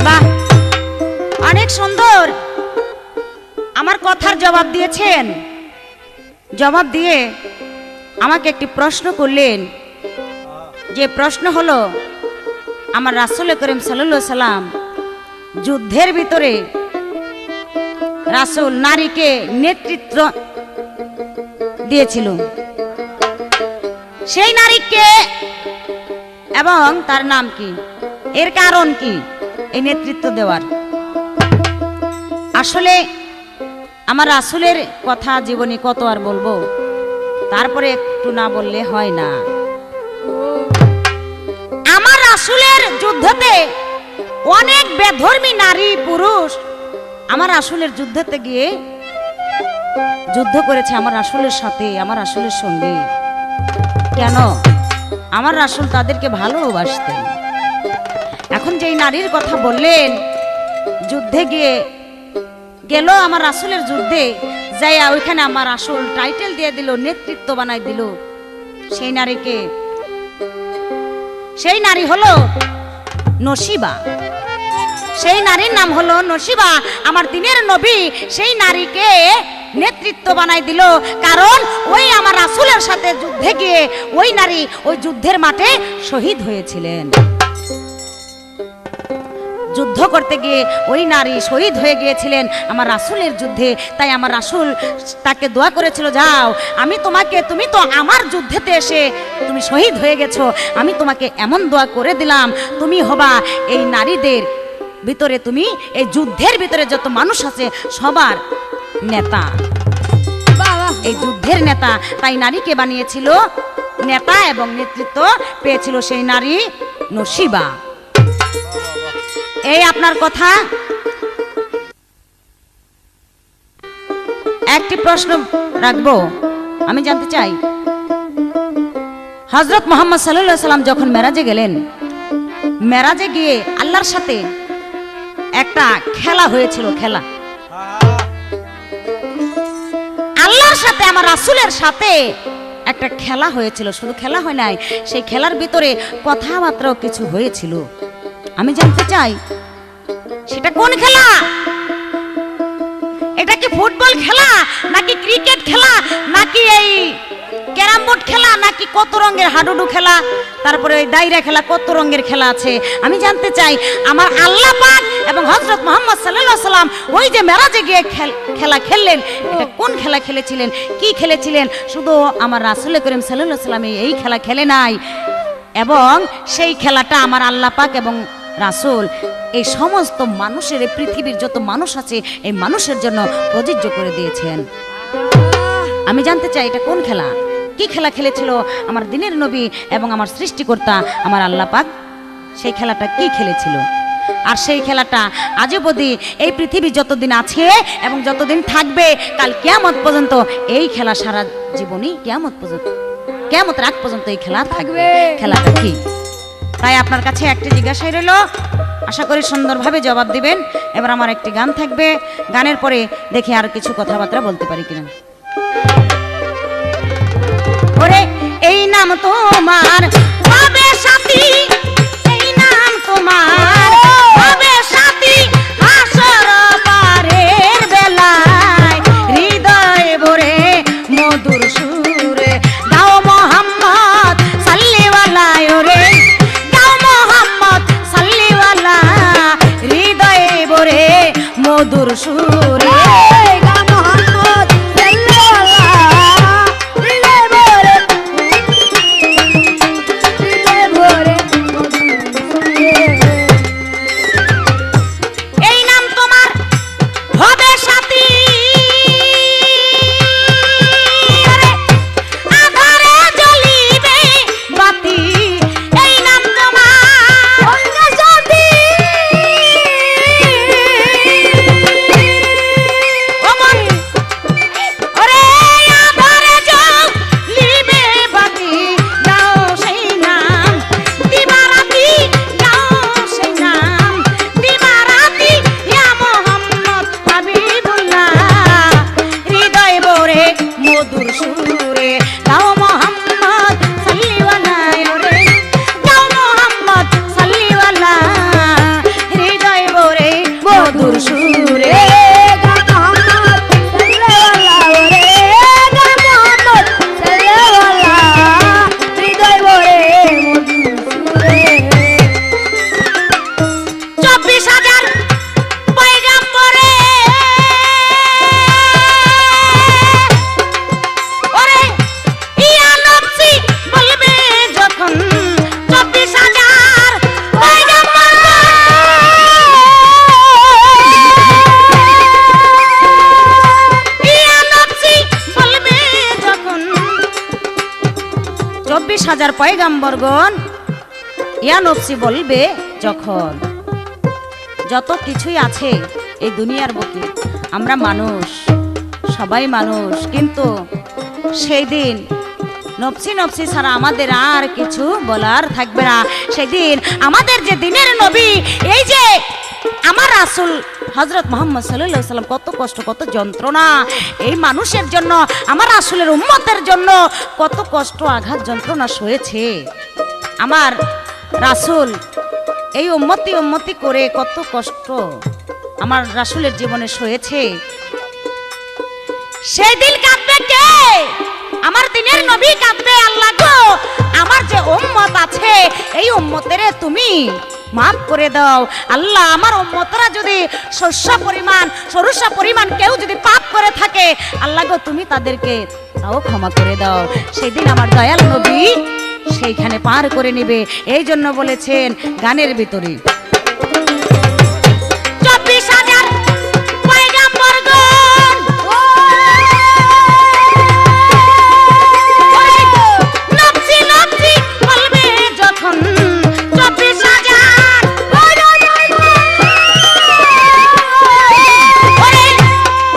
বাহ, অনেক সুন্দর আমার কথার জবাব দিয়েছেন। জবাব দিয়ে আমাকে একটি প্রশ্ন করলেন, যে প্রশ্ন হলো আমার রাসূল করিম সাল্লাল্লাহু আলাইহি সাল্লাম যুদ্ধের ভিতরে রাসূল নারীকে নেতৃত্ব দিয়েছিল, সেই নারীকে এবং তার নাম কি, এর কারণ কি এই নেতৃত্ব দেওয়ার? আসলে আমার রাসূলের কথা জীবনী কত আর বলবো, তারপরে একটু না বললে হয় না। আমার রাসূলের যুদ্ধতে অনেক বেধর্মী নারী পুরুষ আমার রাসূলের যুদ্ধতে গিয়ে যুদ্ধ করেছে আমার রাসূলের সাথে, আমার রাসূলের সঙ্গে। কেন? আমার রাসূল তাদেরকে ভালোবাসতেন। এখন যেই নারীর কথা বললেন, যুদ্ধে গেল আমার রাসূলের যুদ্ধে যাইয়া ওইখানে আমার রাসূল টাইটেল দিয়ে দিল, নেতৃত্ব বানাই দিল সেই নারীকে। সেই নারী হলো নসিবা, সেই নারীর নাম হলো নসিবা। আমার দিনের নবী সেই নারীকে নেতৃত্ব বানাই দিল, কারণ ওই আমার রাসূলের সাথে যুদ্ধে গিয়ে ওই নারী ওই যুদ্ধের মাঠে শহীদ হয়েছিলেন। যুদ্ধ করতে গিয়ে ওই নারী শহীদ হয়ে গিয়েছিলেন আমার রাসূলের যুদ্ধে। তাই আমার রাসূল তাকে দোয়া করেছিল, যাও আমি তোমাকে, তুমি তো আমার যুদ্ধেতে এসে তুমি শহীদ হয়ে গেছো, আমি তোমাকে এমন দোয়া করে দিলাম, তুমি হবা এই নারীদের ভিতরে, তুমি এই যুদ্ধের ভিতরে যত মানুষ আছে সবার নেতা, এই যুদ্ধের নেতা। তাই নারীকে বানিয়েছিল নেতা এবং নেতৃত্ব পেয়েছিল সেই নারী নসিবা। এই আপনার কথা। একটি প্রশ্ন রাখবো, আমি জানতে চাই হযরত মুহাম্মদ সাল্লাল্লাহু আলাইহি সাল্লাম যখন মেরাজে গেলেন, মেরাজে গিয়ে আল্লাহর সাথে একটা খেলা হয়েছিল, খেলা আল্লাহর সাথে আমার রাসূলের সাথে একটা খেলা হয়েছিল, শুধু খেলা হয় নাই, সেই খেলার ভিতরে কথাবার্তাও কিছু হয়েছিল। আমি জানতে চাই সেটা কোন খেলা? এটা কি ফুটবল খেলা নাকি ক্রিকেট খেলা নাকি এই ক্যারাম বোর্ড খেলা নাকি কত রঙের হাডুডু খেলা, তারপরে ওই দায়রা খেলা, কত রঙের খেলা আছে? আমি জানতে চাই আমার আল্লাহ পাক এবং হযরত মুহাম্মদ সাল্লাল্লাহু আলাইহি সাল্লাম ওই যে মেরাজে গিয়ে খেলা খেললেন, এটা কোন খেলা খেলেছিলেন, কি খেলেছিলেন? শুধু আমার রাসূল করিম সাল্লাল্লাহু আলাইহি সাল্লাম এই খেলা খেলে নাই, এবং সেই খেলাটা আমার আল্লাহ পাক এবং রাসূল এই সমস্ত মানুষের, এই পৃথিবীর যত মানুষ আছে এই মানুষের জন্য প্রযোজ্য করে দিয়েছেন। আমি জানতে চাই এটা কোন খেলা, কি খেলা খেলেছিল আমার দিনের নবী এবং আমার সৃষ্টিকর্তা আমার আল্লাহ পাক? সেই খেলাটা কি খেলেছিল? আর সেই খেলাটা আজ অবধি এই পৃথিবী যতদিন আছে এবং যতদিন থাকবে, কাল কিয়ামত পর্যন্ত এই খেলা সারা জীবনই কিয়ামত পর্যন্ত, কিয়ামতের আগ পর্যন্ত এই খেলা থাকবে। খেলাটা কি? তাই আপনার কাছে একটি জিজ্ঞাসাই রইল, আশা করি সুন্দরভাবে জবাব দিবেন। এবার আমার একটি গান থাকবে, গানের পরে দেখি আর কিছু কথাবার্তা বলতে পারি কিনা। ওরে এই নাম তোমার হবে সাথী, এই নাম তোমার হবে সাথী, হাসর পারের বেলায় হৃদয় ভরে মধুর সুরে গাও মোহাম্মদ সাল্লিওয়ালায়, ওরে গাও মোহাম্মদ সাল্লিওয়ালা, হৃদয় ভরে মধুর সুরে হাজার পয়গাম্বরগণ ইয়া নফসি বলবে যখন, যত কিছুই আছে এই দুনিয়ার বুকে, আমরা মানুষ, সবাই মানুষ, কিন্তু সেই দিন নফসি নফসি ছাড়া আমাদের আর কিছু বলার থাকবে না। সেদিন আমাদের যে দিনের নবী, এই যে আমার রাসূল হযরত মুহাম্মদ সাল্লাল্লাহু আলাইহি সাল্লাম কত কষ্ট, কত যন্ত্রণা এই মানুষের জন্য, আমার রাসূলের উম্মতের জন্য কত কষ্ট, আঘাত, যন্ত্রণা সয়েছে। আমার রাসূল এই উম্মতি উম্মতি করে কত কষ্ট আমার রাসূলের জীবনে সয়েছে। সেই দিন কাঁদবে কে? আমার দিনের নবী কাঁদবে, আল্লাহ গো আমার যে উম্মত আছে এই উম্মতেরে তুমি মাফ করে দাও। আল্লাহ আমার উম্মতরা যদি সরষা পরিমাণ কেউ যদি পাপ করে থাকে, আল্লাহ গো তুমি তাদেরকে তাও ক্ষমা করে দাও। সেদিন আমার দয়াল নবী সেইখানে পার করে নেবে। এই জন্য বলেছেন গানের ভিতরে, 24,000 পয়গাম্বরগণ নফসি নফসি বলবে যখন, 24,000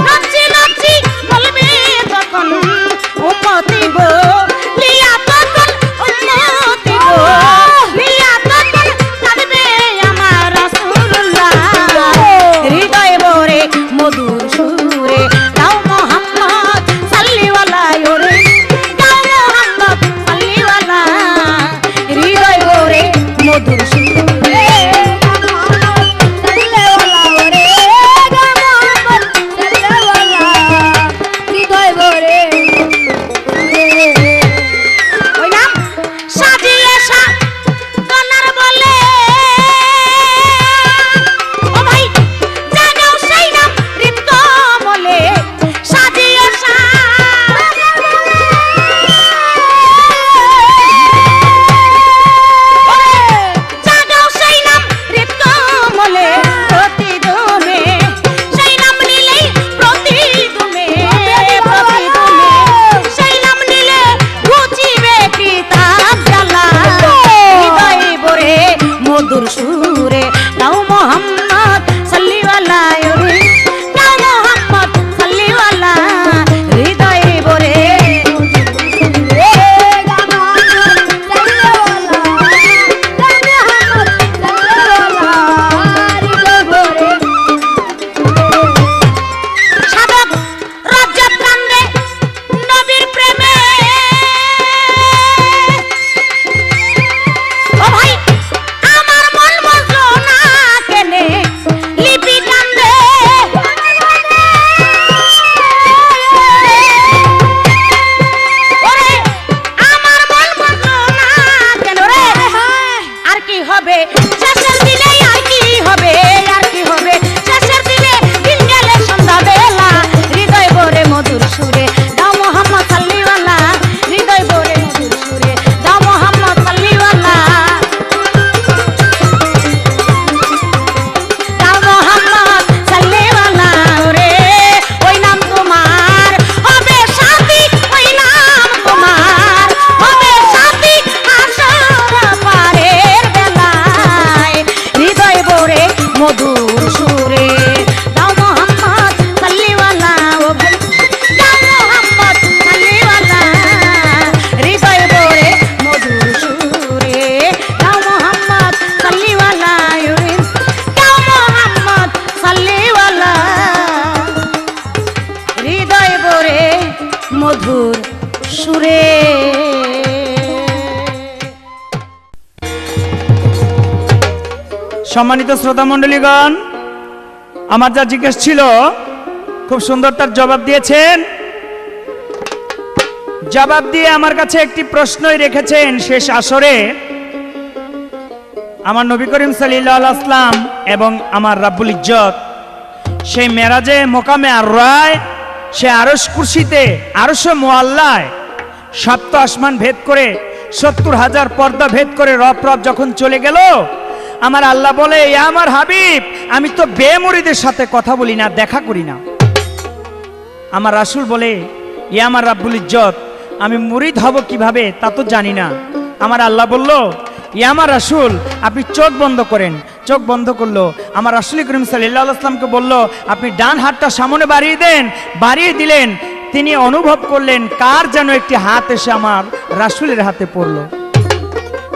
নফসি নফসি বলবে যখন, উম্মতি গো লিয়া তখন, উম্মতি গো লিয়া তখন কাঁদবে আমার মধুর সুরে দাও মোহাম্মদ সাল্লিওয়ালা ও ভাই দাও মোহাম্মদ সাল্লিওয়ালা হৃদয় ভরে মধুর সুরে দাও মোহাম্মদ সাল্লিওয়ালা দাও মোহাম্মদ সাল্লিওয়ালা হৃদয় ভরে মধুর সুরে। সম্মানিত শ্রোতা মণ্ডলীগণ, আমার যা জিজ্ঞেস ছিল খুব সুন্দর তার জবাব দিয়েছেন। জবাব দিয়ে আমার কাছে একটি প্রশ্নই রেখেছেন শেষ আসরে। আমার নবী করিম সাল্লাল্লাহু আলাইহি ওয়াসাল্লাম এবং আমার রাব্বুল ইজ্জত সেই মেরাজে মোকামে আর রায় সে আরশ কুরসিতে আরশে মুআল্লায় সপ্ত আসমান ভেদ করে ৭০,০০০ পর্দা ভেদ করে রব রব যখন চলে গেল, আমার আল্লাহ বলে, এ আমার হাবিব, আমি তো বেমুরিদের সাথে কথা বলি না, দেখা করি না। আমার রাসূল বলে, এ আমার রাব্বুল ইজ্জত, আমি মুরিদ হব কিভাবে তা তো জানি না। আমার আল্লাহ বলল, এ আমার রাসূল, আপনি চোখ বন্ধ করেন। চোখ বন্ধ করলো। আমার রাসূল করিম সাল্লাল্লাহু আলাইহি ওয়াসাল্লামকে বলল, আপনি ডান হাতটা সামনে বাড়িয়ে দেন। বাড়িয়ে দিলেন। তিনি অনুভব করলেন কার যেন একটি হাত এসে আমার রাসূলের হাতে পড়ল।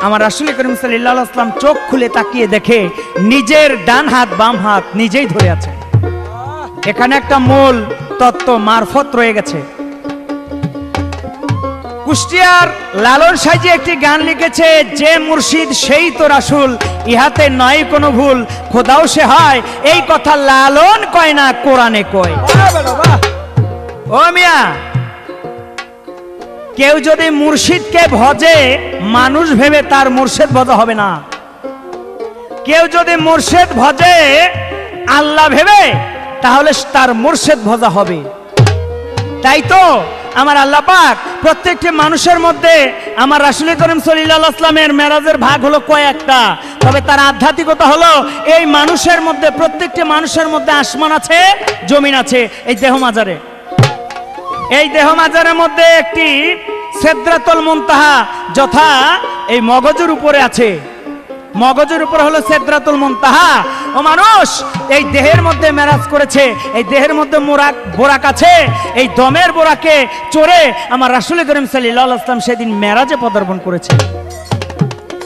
আমার রাসূল করিম সাল্লাল্লাহু আলাইহি ওয়াসাল্লাম চোখ খুলে তাকিয়ে দেখে নিজের ডান হাত বাম হাত নিজেই ধরে আছে। এখানে একটা মূল তত্ত্ব মারফত রয়ে গেছে। কুষ্টিয়ার লালন সাইজি একটি গান লিখেছে, যে মুর্শিদ সেই তো রাসূল, ইহাতে নয় কোনো ভুল, খোদাও সে হয়, এই কথা লালন কয় না, কোরআনে কয়। ও মিয়া, কেউ যদি মুর্শিদকে ভজে মানুষ ভেবে তার মুর্শিদ ভজা হবে না। কেউ যদি মুর্শিদ ভজে আল্লাহ ভেবে তাহলে তার মুর্শিদ ভজা হবে। তাই তো আমার আল্লাহ পাক প্রত্যেকটি মানুষের মধ্যে আমার রাসূল করিম সাল্লাল্লাহু আলাইহি ওয়াসাল্লামের মেরাজের ভাগ হলো কয়েকটা, তবে তার আধ্যাত্মিকতা হলো এই মানুষের মধ্যে, প্রত্যেকটি মানুষের মধ্যে আসমান আছে, জমিন আছে। এই দেহ মাজারে, এই দেহ মাজারের মধ্যে একটি সিদরাতুল মুনতাহা যথা এই মগজের উপরে আছে। মগজের উপর হলো সিদরাতুল মুনতাহা। ও মানুষ, এই দেহের মধ্যে মেরাজ করেছে, এই দেহের মধ্যে বোরাক আছে। এই দমের বোরাকে চড়ে আমার রাসূল করিম সাল্লাল্লাহু আলাইহি ওয়াসাল্লাম সেদিন মেরাজে পদার্পণ করেছে।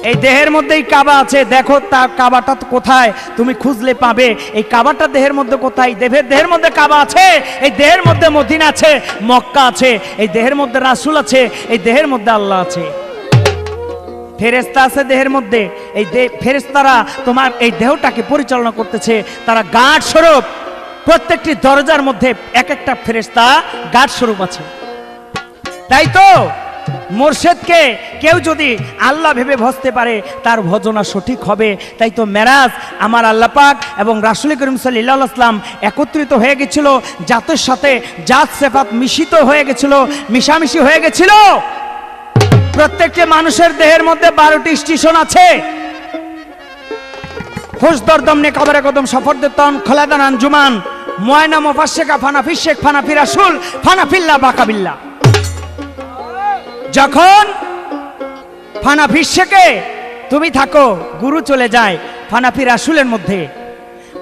এই দেহের মধ্যেই কাবা আছে। দেখো তা কাবাটা কোথায়, তুমি খুঁজলে পাবে। এই কাবাটা দেহের মধ্যে কোথায়? দেহের মধ্যে কাবা আছে, এই দেহের মধ্যে মদিনা আছে, মক্কা আছে, এই দেহের মধ্যে রাসূল আছে, এই দেহের মধ্যে আল্লাহ আছে। ফেরেশতা আছে দেহের মধ্যে। এই ফেরেশতারা তোমার এই দেহটাকে পরিচালনা করতেছে। তারা গার্ড স্বরূপ। প্রত্যেকটি দরজার মধ্যে এক একটা ফেরেশতা গার্ড স্বরূপ আছে। তাই তো মুর্শিদকে কেউ যদি আল্লাহ ভেবে ভজতে পারে তার ভজনা সঠিক হবে। তাই তো মেরাজ আমার আল্লাহ পাক এবং রাসূল করিম সাল্লাল্লাহু আলাইহি ওয়াসাল্লাম একত্রিত হয়ে গেছিল, জাতের সাথে জাত সিফাত মিশিত হয়ে গেছিল, মিশামিশি হয়ে গেছিল। প্রত্যেকটি মানুষের দেহের মধ্যে 12টি স্টেশন আছে। খুশদরদম নে কবরে কদম সফরদতন খলাদান আঞ্জুমান মুআয়না মুফাসসিকা ফানাফি শেখ ফানাফি রাসূল ফানাফিল্লাহ বাকাবিল্লাহ। যখন ফানাফি শেখে তুমি থাকো, গুরু চলে যায় ফানাফি রাসূলের মধ্যে।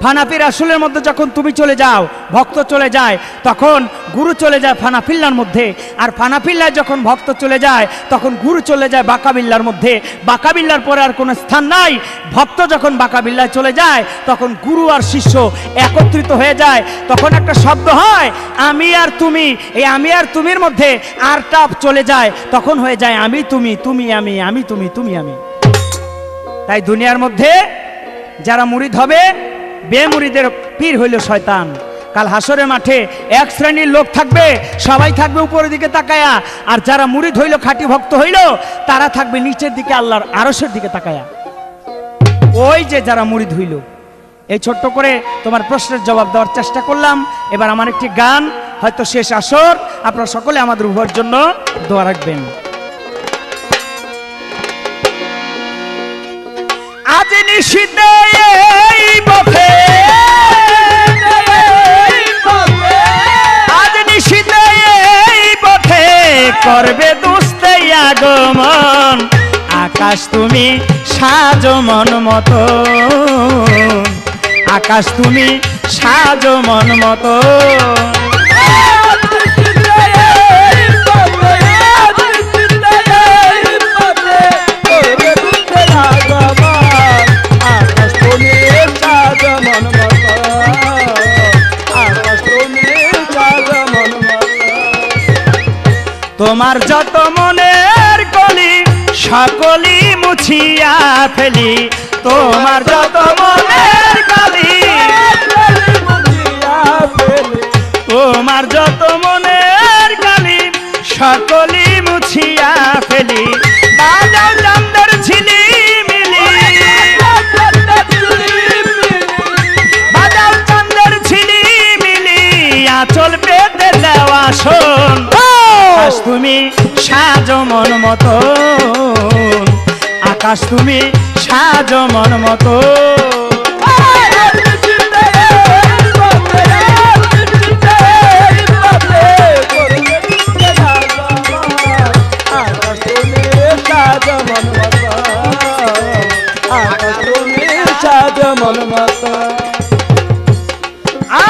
ফানাফি রাসূলের মধ্যে যখন তুমি চলে যাও, ভক্ত চলে যায়, তখন গুরু চলে যায় ফানাফিল্লার মধ্যে। আর ফানাফিল্লায় যখন ভক্ত চলে যায় তখন গুরু চলে যায় বাকাবিল্লার মধ্যে। বাকাবিল্লার পরে আর কোনো স্থান নাই। ভক্ত যখন বাকাবিল্লায় চলে যায় তখন গুরু আর শিষ্য একত্রিত হয়ে যায়। তখন একটা শব্দ হয় আমি আর তুমি। এই আমি আর তুমির মধ্যে আর টাপ চলে যায়, তখন হয়ে যায় আমি তুমি, তুমি আমি, আমি তুমি, তুমি আমি। তাই দুনিয়ার মধ্যে যারা মুরিদ হবে, বেমুরিদের পীর হইল শয়তান। কাল হাসরের মাঠে এক শ্রেণীর লোক থাকবে, সবাই থাকবে উপরের দিকে তাকায়া, আর যারা মুরিদ হইল, খাঁটি ভক্ত হইল, তারা থাকবে নিচের দিকে, আল্লাহর আরশের দিকে তাকায়া। ওই যে যারা মুরিদ হইল। এই ছোট্ট করে তোমার প্রশ্নের জবাব দেওয়ার চেষ্টা করলাম। এবার আমার একটি গান, হয়তো শেষ আসর, আপনারা সকলে আমাদের উভয়ের জন্য দোয়া রাখবেন। আজ নিশিতে এই পথে, আজ নিশিতে এই পথে করবে দুস্তে আগমন। আকাশ তুমি সাজো মন মতো, আকাশ তুমি সাজো মন মতো। তোমার যত মনের কলি সকলি মুছিয়া ফেলি, তোমার যত মনের কলি, তোমার যত মনের কলি সকলি মুছিয়া ফেলি। বাজাও চান্দের ঝিলি মিলি, বাজাও চান্দের ঝিলি মিলি, আঁচল পেতে দেওয়া শোন। আকাশ তুমি সাজো মন মতো, আকাশ তুমি সাজো মন মতো।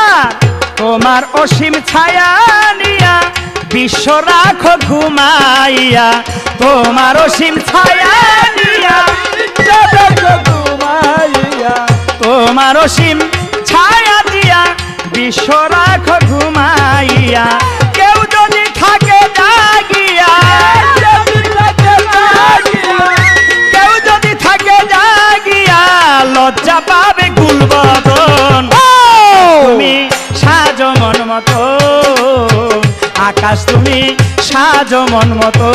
আর তোমার অসীম ছায়া নিয়া বিশ্ব রাখো ঘুমাইয়া, তোমার অসীম ছায়া নিয়া ঘুমাইয়া, তোমার অসীম ছায়া দিয়া বিশ্ব রাখো ঘুমাইয়া। কেউ যদি থাকে জাগিয়া, কেউ যদি থাকে জাগিয়া, লজ্জা পাবে গুলবদন। তুমি সাজো মন মতো, আকাশ তুমি সাজো মন মতো।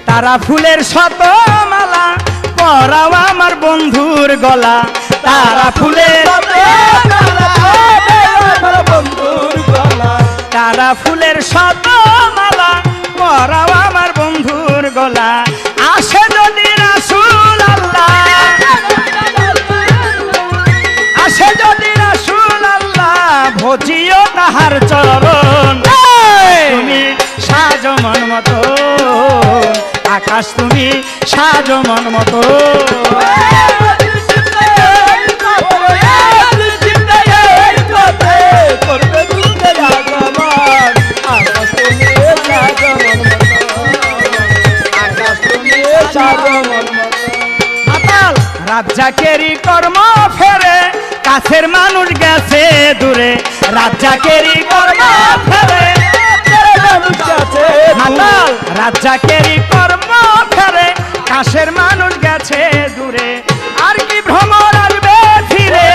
তারা ফুলের শত মালা পরাও আমার বন্ধুর গলা, তারা ফুলের তারা ফুলের শত মালা পরাও আমার বন্ধুর গলা। আসে যদি রাসূল আল্লাহ, আসে যদি রাসূল আল্লাহ, ভজিও তাহার চরণ। তুমি সাজো মন মতো, আকাশ তুমি সাজো মন মতো। রাজ্জাকেরই কর্ম ফেরে কাছের মানুষ গেছে দূরে, রাজ্জাকেরই কর্ম ফেরে মাতাল, রাজ্জাকেরই কর্ম ফেরে কাছের মানুষ গেছে দূরে। আর কি ভ্রমর আসবে ফিরে,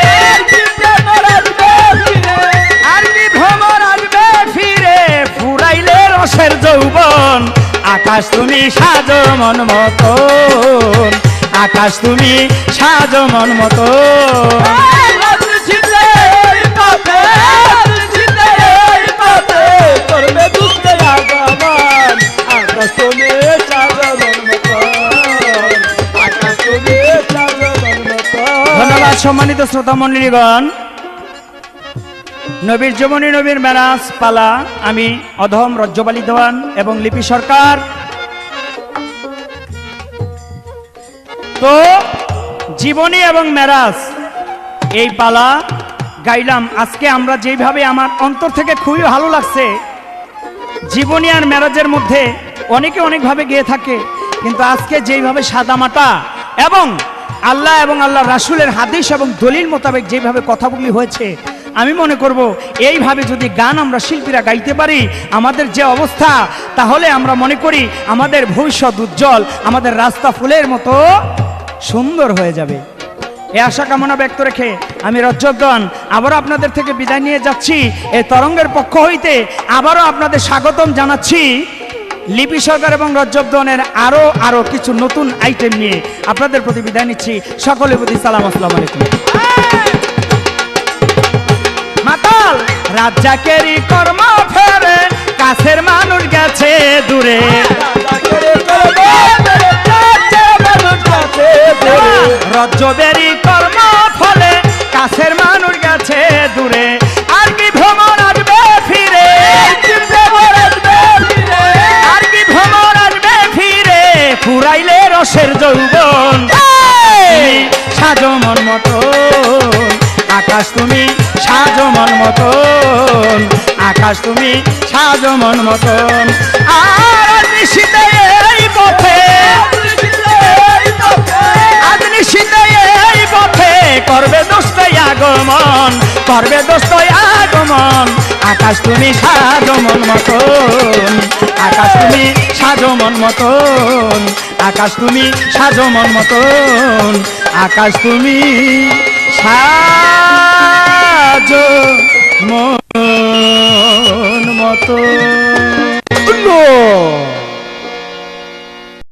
আর কি ভ্রমর আসবে ফিরে, ফুরাইলে রসের যৌবন। আকাশ তুমি সাজো মন মতো, আকাশ তুমি সাজো মন মতো। ধন্যবাদ সম্মানিত শ্রোতা মণ্ডলীগণ। নবীর জীবনী নবীর মেরাজ পালা আমি অধম রজ্জব আলী দেওয়ান এবং লিপি সরকার। তো জীবনী এবং মেরাজ এই পালা গাইলাম আজকে আমরা যেভাবে, আমার অন্তর থেকে খুবই ভালো লাগছে। জীবনী আর মেরাজের মধ্যে অনেকে অনেকভাবে গেয়ে থাকে, কিন্তু আজকে যেইভাবে সাদামাটা এবং আল্লাহ এবং আল্লাহ রাসূলের হাদিস এবং দলিল মোতাবেক যেভাবে কথাগুলি হয়েছে, আমি মনে করব এইভাবে যদি গান আমরা শিল্পীরা গাইতে পারি আমাদের যে অবস্থা, তাহলে আমরা মনে করি আমাদের ভবিষ্যৎ উজ্জ্বল, আমাদের রাস্তা ফুলের মতো সুন্দর হয়ে যাবে। এই আশা কামনা ব্যক্ত রেখে আমি রজ্জবগণ আবারও আপনাদের থেকে বিদায় নিয়ে যাচ্ছি। এই তরঙ্গের পক্ষ হইতে আবারও আপনাদের স্বাগতম জানাচ্ছি। লিপি সরকার এবং রজ্জবগণের আরো কিছু নতুন আইটেম নিয়ে আপনাদের প্রতি বিদায় নিচ্ছি। সকলের প্রতি সালাম, আসসালামু আলাইকুম। মাতাল রাজ্জাকেরই কর্ম ফেরে কাছের মানুষ গেছে দূরে, রজ্জবেরই কর্ম মন মতন, আকাশ তুমি সাজো মন মতন, আকাশ তুমি সাজো মন মতন। আর নিশিতে এই পথে, আজ নিশিতে এই পথে করবে দোস্ত আগমন, করবে দোস্ত আগমন। আকাশ তুমি সাজো মন মতন, আকাশ তুমি সাজো মন মতন, আকাশ তুমি সাজো মন মতন, আকাশ তুমি সাজো মন মতন।